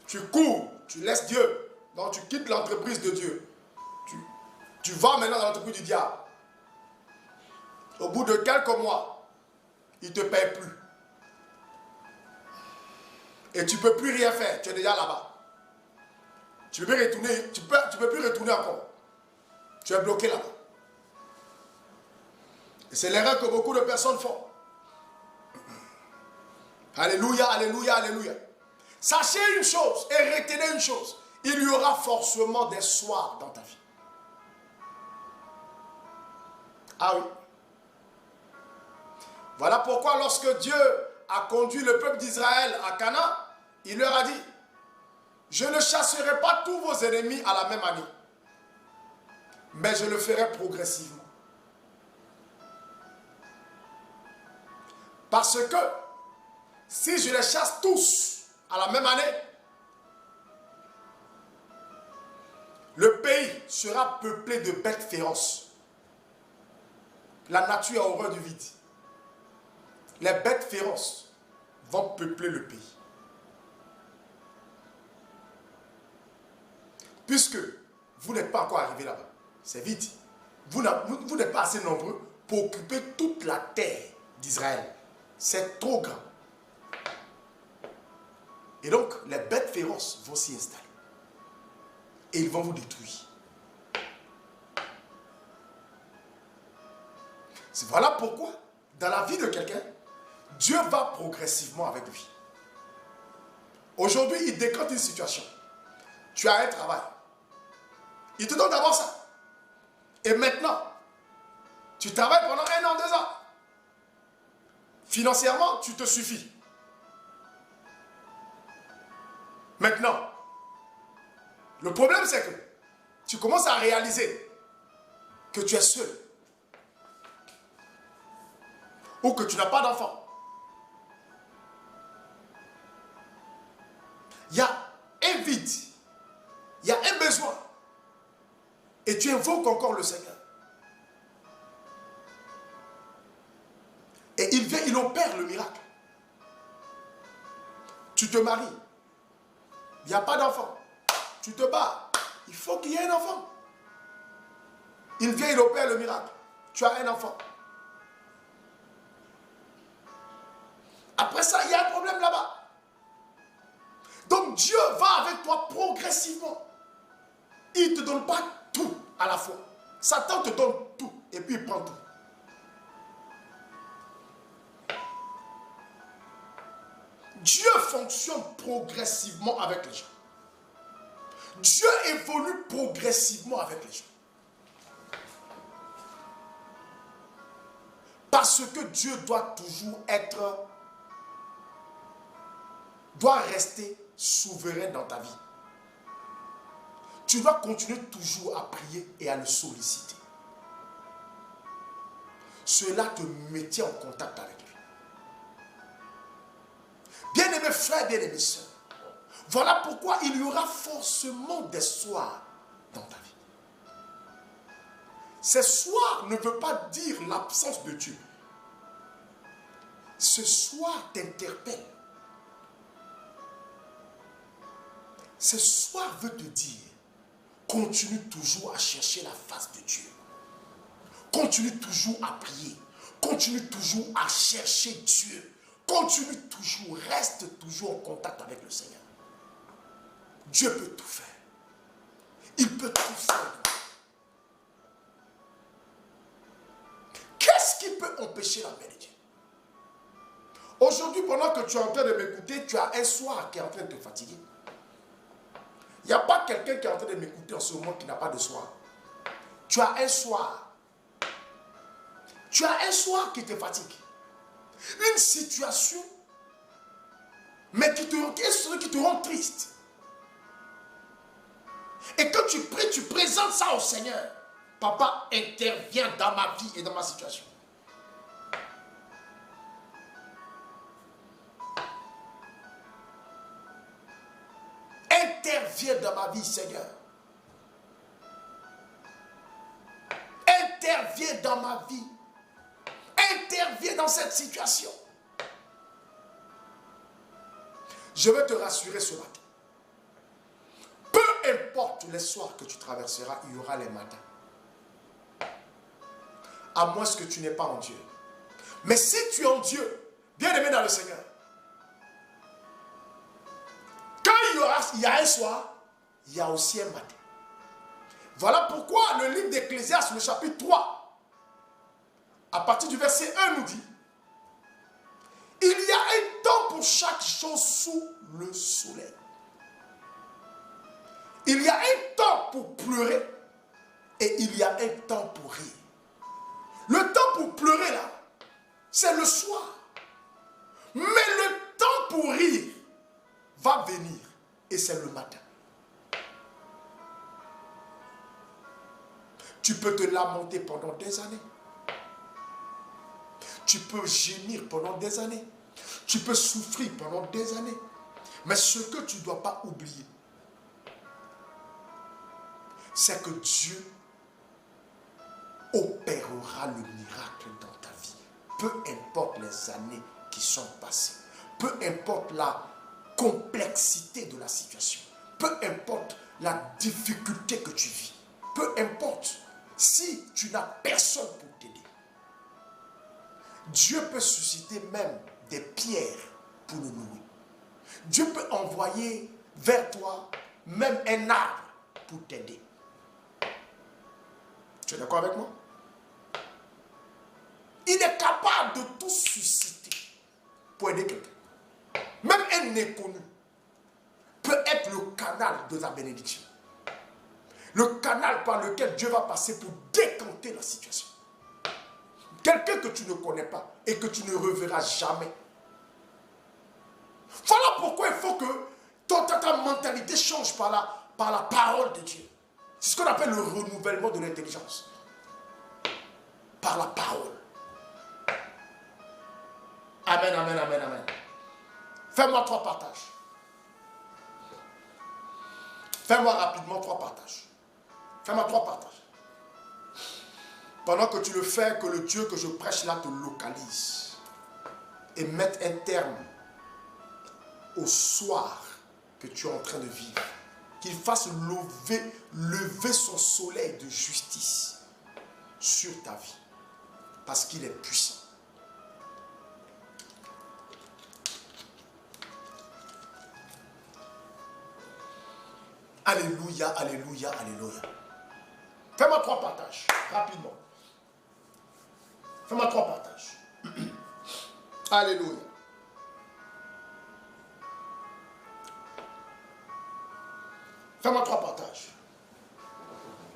Tu cours, tu laisses Dieu. Donc tu quittes l'entreprise de Dieu. Tu vas maintenant dans l'entreprise du diable. Au bout de quelques mois, ils ne te payent plus. Et tu ne peux plus rien faire, tu es déjà là-bas. Tu ne peux plus retourner, tu peux plus retourner encore. Tu es bloqué là-bas. Et c'est l'erreur que beaucoup de personnes font. Alléluia, alléluia, alléluia. Sachez une chose et retenez une chose. Il y aura forcément des soirs dans ta vie. Ah oui. Voilà pourquoi lorsque Dieu a conduit le peuple d'Israël à Canaan, il leur a dit, je ne chasserai pas tous vos ennemis à la même année, mais je le ferai progressivement. Parce que si je les chasse tous à la même année, le pays sera peuplé de bêtes féroces. La nature a horreur du vide. Les bêtes féroces vont peupler le pays. Puisque vous n'êtes pas encore arrivé là-bas, c'est vite. Vous n'êtes pas assez nombreux pour occuper toute la terre d'Israël. C'est trop grand. Et donc, les bêtes féroces vont s'y installer. Et ils vont vous détruire. Voilà pourquoi, dans la vie de quelqu'un, Dieu va progressivement avec lui. Aujourd'hui, il décante une situation. Tu as un travail. Il te donne d'abord ça. Et maintenant, tu travailles pendant 1 an, 2 ans. Financièrement, tu te suffis. Maintenant, le problème c'est que tu commences à réaliser que tu es seul. Ou que tu n'as pas d'enfant. Il y a un vide. Il y a un besoin. Et tu invoques encore le Seigneur. Et il vient, il opère le miracle. Tu te maries. Il n'y a pas d'enfant. Tu te bats. Il faut qu'il y ait un enfant. Il vient, il opère le miracle. Tu as un enfant. Après ça, il y a un problème là-bas. Donc Dieu va avec toi progressivement. Il ne te donne pas tout à la fois. Satan te donne tout et puis il prend tout. Dieu fonctionne progressivement avec les gens. Dieu évolue progressivement avec les gens. Parce que Dieu doit toujours doit rester souverain dans ta vie. Tu dois continuer toujours à prier et à le solliciter. Cela te mettait en contact avec lui. Bien-aimés frères, bien-aimés sœurs, voilà pourquoi il y aura forcément des soirs dans ta vie. Ces soirs ne veut pas dire l'absence de Dieu. Ce soir t'interpelle. Ce soir veut te dire, continue toujours à chercher la face de Dieu. Continue toujours à prier. Continue toujours à chercher Dieu. Continue toujours, reste toujours en contact avec le Seigneur. Dieu peut tout faire. Il peut tout faire. Qu'est-ce qui peut empêcher la paix de Dieu? Aujourd'hui, pendant que tu es en train de m'écouter, tu as un soir qui est en train de te fatiguer. Il n'y a pas quelqu'un qui est en train de m'écouter en ce moment qui n'a pas de soir. Tu as un soir. Tu as un soir qui te fatigue. Une situation, mais qui te rend triste. Et quand tu pries, tu présentes ça au Seigneur. Papa, intervient dans ma vie et dans ma situation. Interviens dans ma vie, Seigneur. Interviens dans ma vie. Interviens dans cette situation. Je veux te rassurer ce matin. Peu importe les soirs que tu traverseras, il y aura les matins. À moins que tu n'aies pas en Dieu. Mais si tu es en Dieu, bien-aimé dans le Seigneur, quand il y a un soir, il y a aussi un matin. Voilà pourquoi le livre d'Ecclésiaste, le chapitre 3, à partir du verset 1 nous dit, il y a un temps pour chaque chose sous le soleil. Il y a un temps pour pleurer et il y a un temps pour rire. Le temps pour pleurer là, c'est le soir. Mais le temps pour rire va venir et c'est le matin. Tu peux te lamenter pendant des années. Tu peux gémir pendant des années. Tu peux souffrir pendant des années. Mais ce que tu ne dois pas oublier, c'est que Dieu opérera le miracle dans ta vie. Peu importe les années qui sont passées. Peu importe la complexité de la situation. Peu importe la difficulté que tu vis. Peu importe si tu n'as personne pour t'aider. Dieu peut susciter même des pierres pour nous nourrir. Dieu peut envoyer vers toi même un arbre pour t'aider. Tu es d'accord avec moi? Il est capable de tout susciter pour aider quelqu'un. Même un inconnu peut être le canal de ta bénédiction. Le canal par lequel Dieu va passer pour décanter la situation. Quelqu'un que tu ne connais pas et que tu ne reverras jamais. Voilà pourquoi il faut que ta mentalité change par la parole de Dieu. C'est ce qu'on appelle le renouvellement de l'intelligence. Par la parole. Amen, amen, amen, amen. Fais-moi 3 partages. Fais-moi rapidement 3 partages. Fais-moi 3 partages. Pendant que tu le fais, que le Dieu que je prêche là te localise. Et mette un terme au soir que tu es en train de vivre. Qu'il fasse lever son soleil de justice sur ta vie. Parce qu'il est puissant. Alléluia, alléluia, alléluia. Fais-moi 3 partages, rapidement. Fais-moi 3 partages. Alléluia. Fais-moi 3 partages.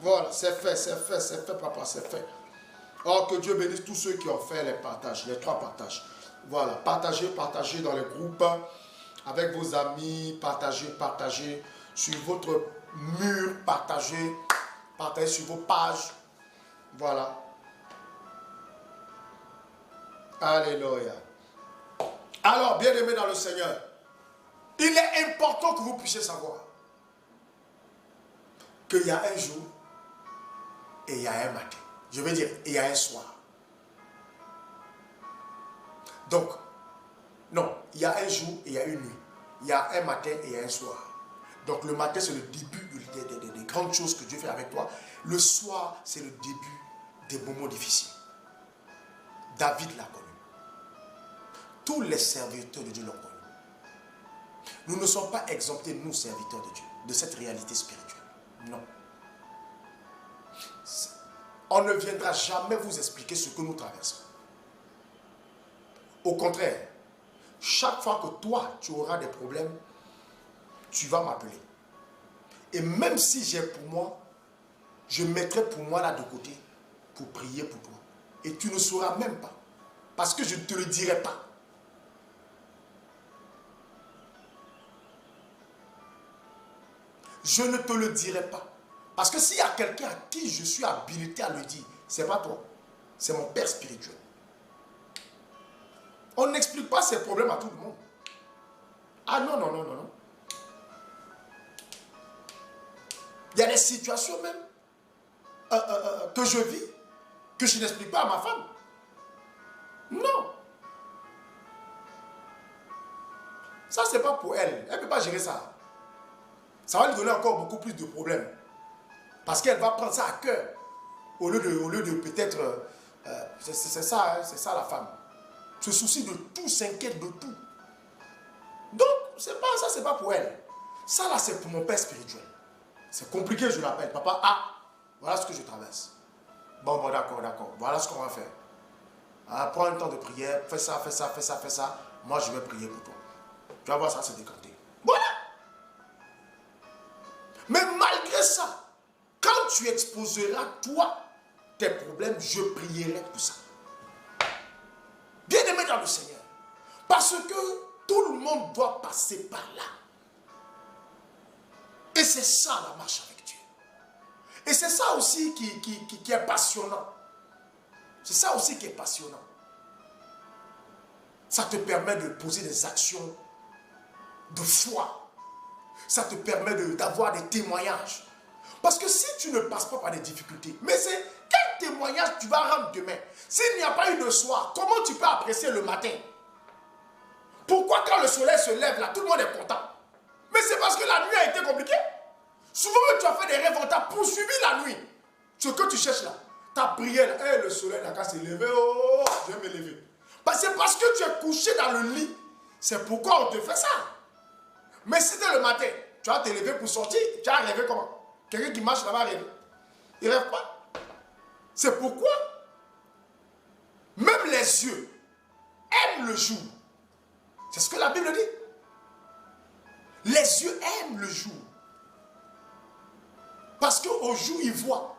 Voilà, c'est fait, papa, c'est fait. Oh, que Dieu bénisse tous ceux qui ont fait les partages, les 3 partages. Voilà, partagez dans les groupes, avec vos amis, partagez sur votre mur, partagez sur vos pages. Voilà. Alléluia. Alors, bien-aimés dans le Seigneur, il est important que vous puissiez savoir qu'il y a un jour et il y a un matin. Je veux dire, il y a un soir. Donc, non, il y a un jour et il y a une nuit. Il y a un matin et il y a un soir. Donc, le matin, c'est le début des grandes choses que Dieu fait avec toi. Le soir, c'est le début des moments difficiles. David l'a connu. Tous les serviteurs de Dieu l'ont connu. Nous ne sommes pas exemptés, nous, serviteurs de Dieu, de cette réalité spirituelle. Non. On ne viendra jamais vous expliquer ce que nous traversons. Au contraire, chaque fois que toi, tu auras des problèmes, tu vas m'appeler. Et même si j'ai pour moi, je mettrai pour moi là de côté pour prier pour toi. Et tu ne sauras même pas. Parce que je ne te le dirai pas. Je ne te le dirai pas. Parce que s'il y a quelqu'un à qui je suis habilité à le dire, ce n'est pas toi. C'est mon père spirituel. On n'explique pas ces problèmes à tout le monde. Ah non, non, non, non, non. Il y a des situations même que je vis, que je n'explique pas à ma femme. Non. Ça, ce n'est pas pour elle. Elle ne peut pas gérer ça. Ça va lui donner encore beaucoup plus de problèmes. Parce qu'elle va prendre ça à cœur. Au lieu de peut-être... c'est ça, hein, c'est ça la femme. se soucie de tout, s'inquiète de tout. Donc, c'est pas ça, c'est pas pour elle. Ça là, c'est pour mon père spirituel. C'est compliqué, je l'appelle. Papa, voilà ce que je traverse. Bon, d'accord. Voilà ce qu'on va faire. Prends un temps de prière, fais ça. Moi, je vais prier pour toi. Tu vas voir ça se décanter. Voilà. Mais malgré ça, quand tu exposeras, toi, tes problèmes, je prierai pour ça. Bien-aimé dans le Seigneur. Parce que tout le monde doit passer par là. Et c'est ça la marche avec Dieu. Et c'est ça aussi qui est passionnant. C'est ça aussi qui est passionnant. Ça te permet de poser des actions de foi. Ça te permet d'avoir des témoignages. Parce que si tu ne passes pas par des difficultés, mais c'est quel témoignage tu vas rendre demain? S'il n'y a pas eu de soir, comment tu peux apprécier le matin? Pourquoi quand le soleil se lève là, tout le monde est content? Mais c'est parce que la nuit a été compliquée. Souvent tu as fait des rêves, on t'a poursuivi la nuit. Ce que tu cherches là, ta prière, le soleil n'a qu'à se lever, je vais me lever. C'est parce que tu es couché dans le lit. C'est pourquoi on te fait ça. Mais si c'est le matin, tu vas te lever pour sortir, tu vas rêver comment? Quelqu'un qui marche là-bas rêve. Il ne rêve pas. C'est pourquoi même les yeux aiment le jour. C'est ce que la Bible dit. Les yeux aiment le jour. Parce qu'au jour, ils voient.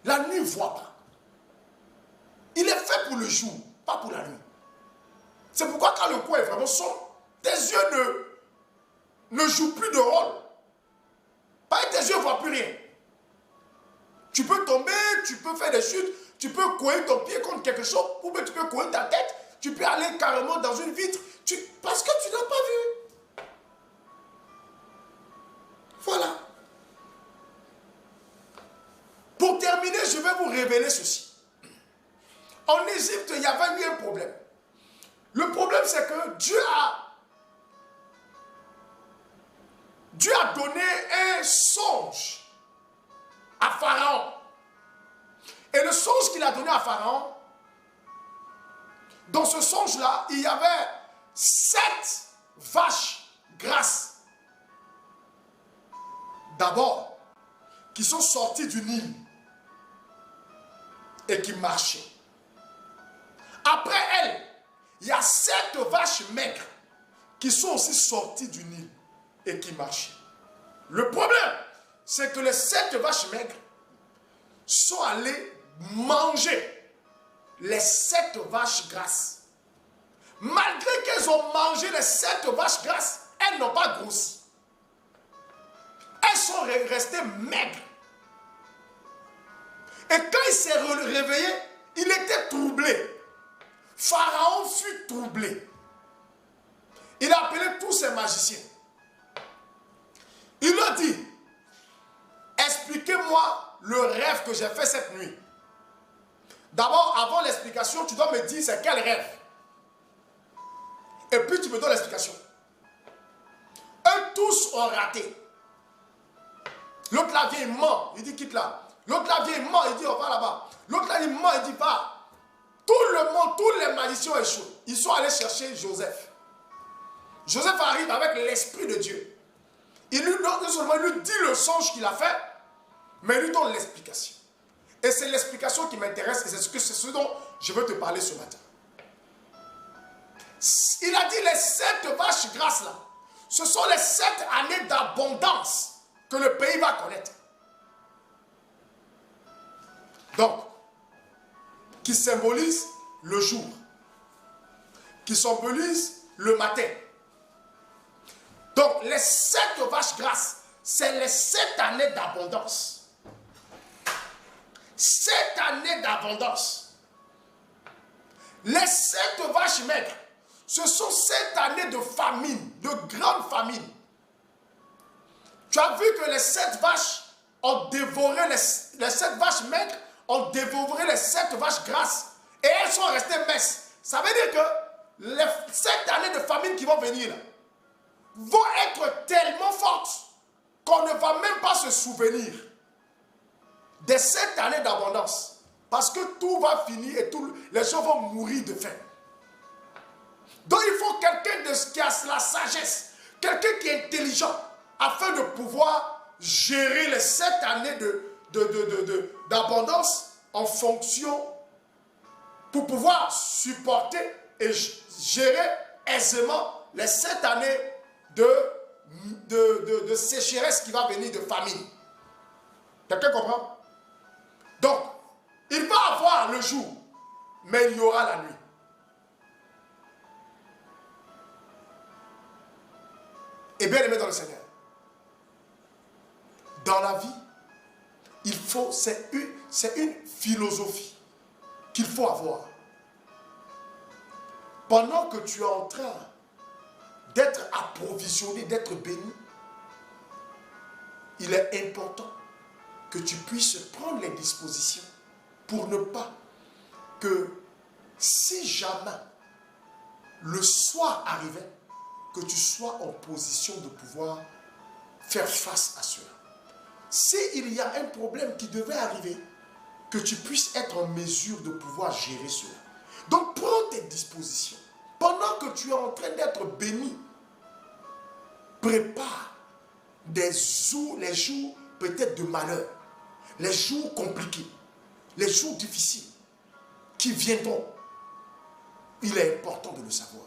La nuit, ils ne voient pas. Il est fait pour le jour, pas pour la nuit. C'est pourquoi quand le coin est vraiment sombre, tes yeux ne jouent plus de rôle. Parce que tes yeux ne voient plus rien. Tu peux tomber, tu peux faire des chutes, tu peux courir ton pied contre quelque chose, ou bien tu peux courir ta tête, tu peux aller carrément dans une vitre, parce que tu n'as pas vu. Voilà. Pour terminer, je vais vous révéler ceci. En Égypte, il y avait eu un problème. Le problème, c'est que Dieu a donné un songe à Pharaon. Et le songe qu'il a donné à Pharaon, dans ce songe-là, il y avait 7 vaches grasses. D'abord, qui sont sorties du Nil et qui marchaient. Après elles, il y a 7 vaches maigres qui sont aussi sorties du Nil et qui marchaient. Le problème, c'est que les 7 vaches maigres sont allées manger les 7 vaches grasses. Malgré qu'elles ont mangé les 7 vaches grasses, elles n'ont pas grossi. Elles sont restées maigres. Et quand il s'est réveillé, il était troublé. Pharaon fut troublé. Il a appelé tous ses magiciens. Il leur dit, expliquez-moi le rêve que j'ai fait cette nuit. D'abord, avant l'explication, tu dois me dire c'est quel rêve. Et puis tu me donnes l'explication. Eux tous ont raté. L'autre là vient, il ment, il dit quitte là. L'autre là vient, il ment, il dit on va là-bas. L'autre là il ment, il dit va. Tout le monde, tous les magiciens échouent. Ils sont allés chercher Joseph. Joseph arrive avec l'Esprit de Dieu. Il lui donne, non seulement il lui dit le songe qu'il a fait, mais il lui donne l'explication. Et c'est l'explication qui m'intéresse et c'est ce dont je veux te parler ce matin. Il a dit les 7 vaches grasses là, ce sont les 7 années d'abondance que le pays va connaître. Donc, qui symbolise le jour, qui symbolise le matin. Donc, les 7 vaches grasses, c'est les 7 années d'abondance. 7 années d'abondance. Les 7 vaches maigres, ce sont 7 années de famine, de grande famine. Tu as vu que les 7 vaches ont dévoré, les 7 vaches maigres ont dévoré les 7 vaches grasses et elles sont restées minces. Ça veut dire que les 7 années de famine qui vont venir là, vont être tellement fortes qu'on ne va même pas se souvenir des 7 années d'abondance. Parce que tout va finir et les gens vont mourir de faim. Donc il faut quelqu'un qui a la sagesse, quelqu'un qui est intelligent, afin de pouvoir gérer les 7 années d'abondance en fonction, pour pouvoir supporter et gérer aisément les 7 années de sécheresse qui va venir, de famine. Quelqu'un comprend? Donc, il va avoir le jour, mais il y aura la nuit. Et bien aimé dans le Seigneur, dans la vie, il faut, c'est une philosophie qu'il faut avoir. Pendant que tu es en train d'être approvisionné, d'être béni, il est important que tu puisses prendre les dispositions pour ne pas que, si jamais le soir arrivait, que tu sois en position de pouvoir faire face à cela. S'il y a un problème qui devait arriver, que tu puisses être en mesure de pouvoir gérer cela. Donc prends tes dispositions. Pendant que tu es en train d'être béni, prépare les jours peut-être de malheur, les jours compliqués, les jours difficiles qui viendront. Il est important de le savoir.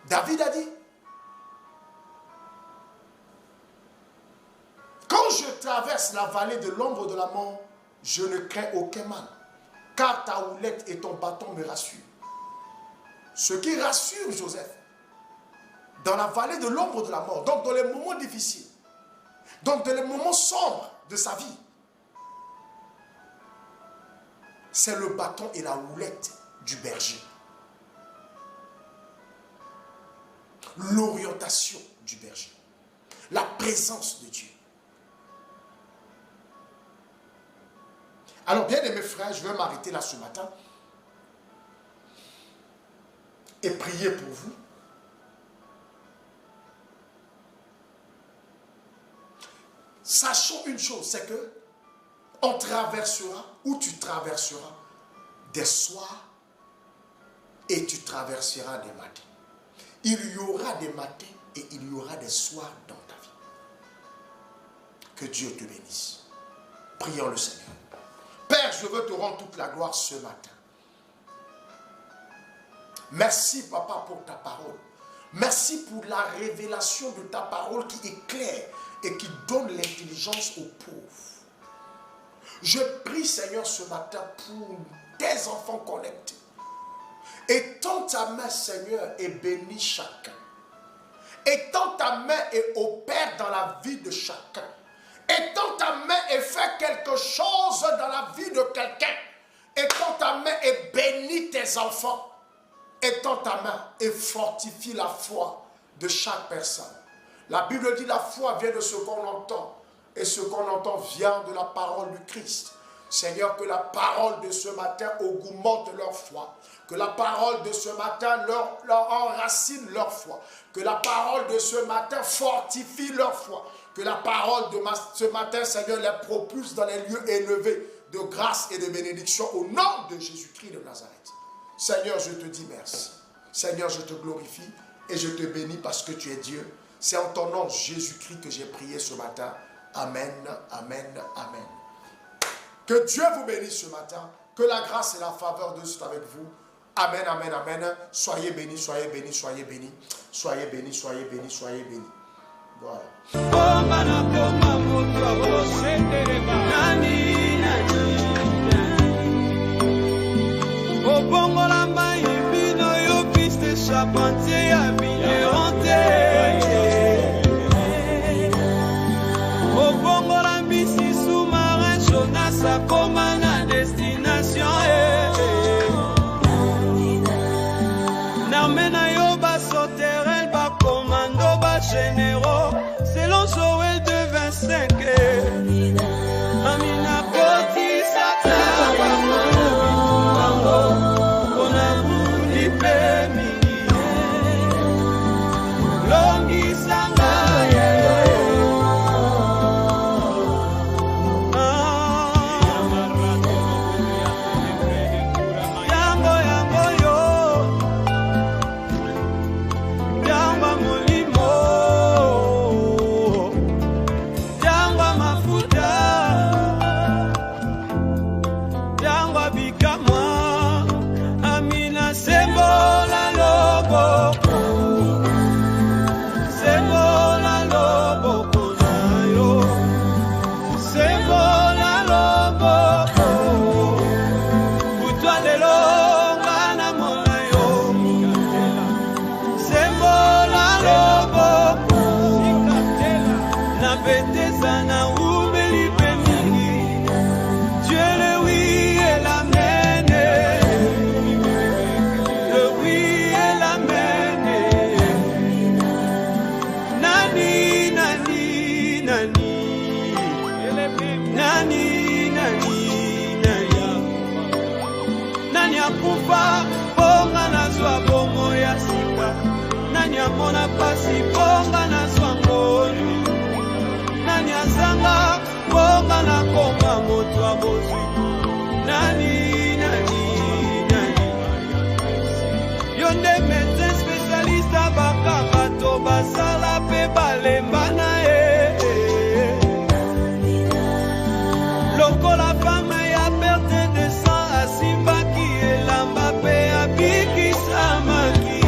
David a dit, quand je traverse la vallée de l'ombre de la mort, je ne crains aucun mal, car ta houlette et ton bâton me rassurent. Ce qui rassure Joseph, dans la vallée de l'ombre de la mort, donc dans les moments difficiles, donc dans les moments sombres de sa vie, c'est le bâton et la houlette du berger. L'orientation du berger. La présence de Dieu. Alors, bien aimés frères, je vais m'arrêter là ce matin et prier pour vous. Sachons une chose, c'est que on traversera, ou tu traverseras des soirs et tu traverseras des matins. Il y aura des matins et il y aura des soirs dans ta vie. Que Dieu te bénisse. Prions le Seigneur. Père, je veux te rendre toute la gloire ce matin. Merci, Papa, pour ta parole. Merci pour la révélation de ta parole qui éclaire et qui donne l'intelligence aux pauvres. Je prie, Seigneur, ce matin pour tes enfants connectés. Étends ta main, Seigneur, et bénis chacun. Étends ta main et opère dans la vie de chacun. Étends ta main et fais quelque chose dans la vie de quelqu'un. Étends ta main et bénis tes enfants. Étends ta main et fortifie la foi de chaque personne. La Bible dit la foi vient de ce qu'on entend. Et ce qu'on entend vient de la parole du Christ. Seigneur, que la parole de ce matin augmente leur foi. Que la parole de ce matin leur enracine leur foi. Que la parole de ce matin fortifie leur foi. Que la parole de ce matin, Seigneur, les propulse dans les lieux élevés de grâce et de bénédiction au nom de Jésus-Christ de Nazareth. Seigneur, je te dis merci. Seigneur, je te glorifie et je te bénis parce que tu es Dieu. C'est en ton nom, Jésus-Christ, que j'ai prié ce matin. Amen, amen, amen. Que Dieu vous bénisse ce matin. Que la grâce et la faveur de Dieu soient avec vous. Amen, amen, amen. Soyez bénis, soyez bénis, soyez bénis. Soyez bénis, soyez bénis, soyez bénis. Voilà. Comme à destination Narmena yo ba soterel ba commando ba généraux selon Joël de 25 Amina Koti Sata on a voulu permis Longi Sangaye akufa ponga nazwa bomo ya sika nani amona pasi ponga nazwa ngolu nani azanga ponga na koma moto abozwi nani yonde médecin spécialiste bakaka to basala pe balembana lokola femme ya perte de sang asimbaki elamba pe abikisamaki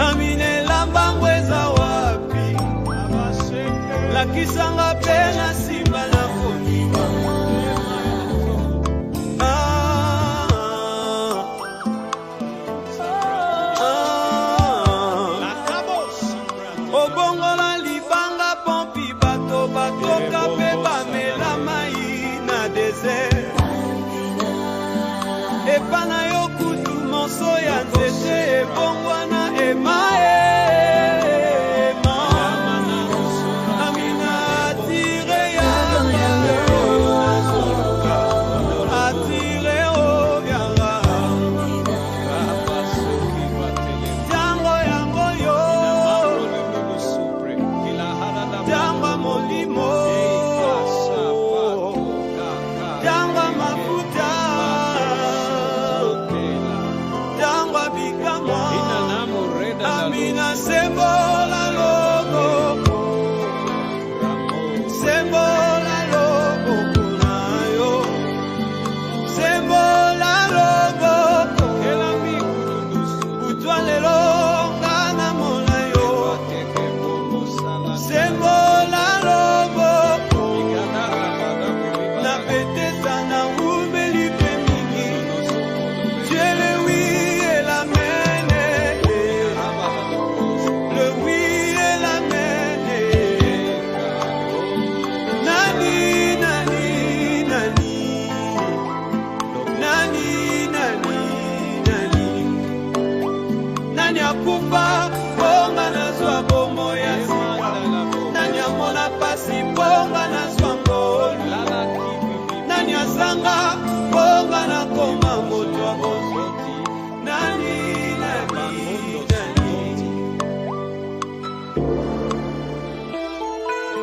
amine elamba ngweza wapi lakisanga pe na simba na konima obongola libanga pompi bato batoka pe bamela mai na desert epana yo kutu monso ya nzete ebongwana emae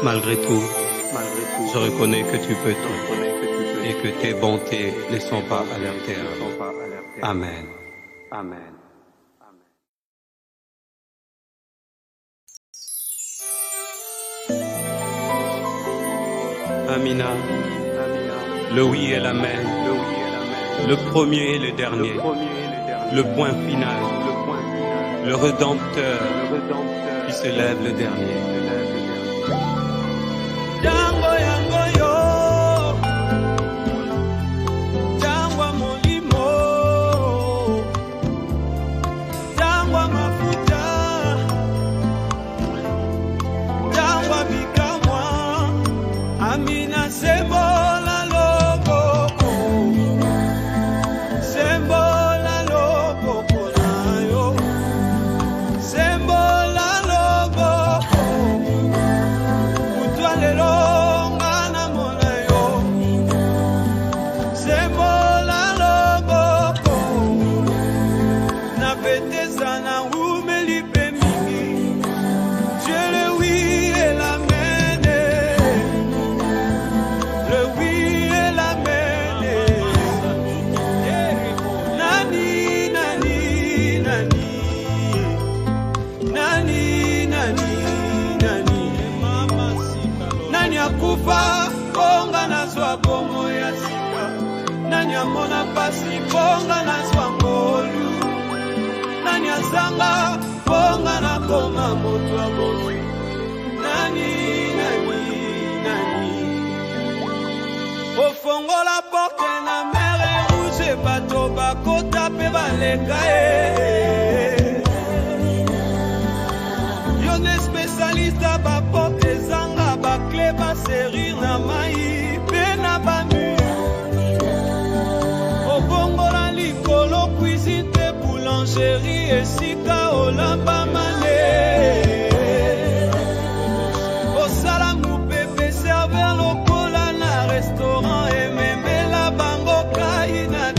Malgré tout, je reconnais que tu peux tout et que tes bontés ne sont pas à leur terme. Amen. Amen. Amina, le oui et l'amen, le premier et le dernier, le point final, le Rédempteur qui se lève le dernier. Jango yango yo, jangwa molimo, jangwa mafuta, jangwa bikamwa, Amina sembola loboko, sembola loboko nayo, sembola loboko. Mona pasi ponga na swangolu nani azanga ponga na koma moto abozi nani ofongola porte na mere rouge bato bakota pe baleka yone spécialiste ba porte zanga ba clé ba serrir na mai pe na ba cuisine boulangerie esika olamba mane osala mupepe serveur lokola na restaurant ememela bango kai na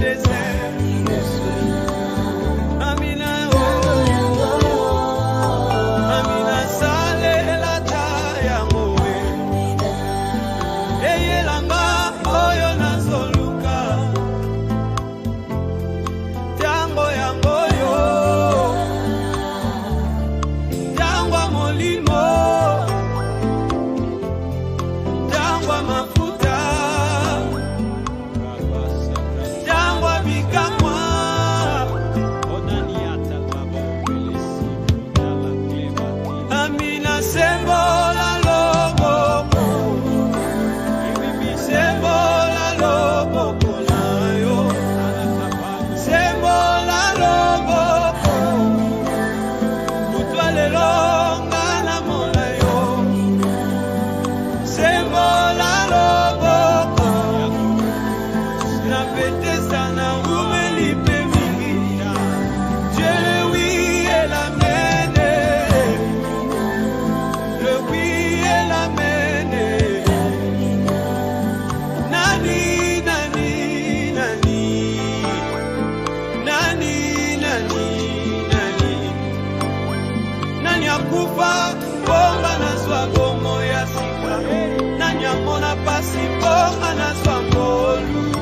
kufa bonga nazwa bomo ya sika nani amona pasi bonga nazwa ngolu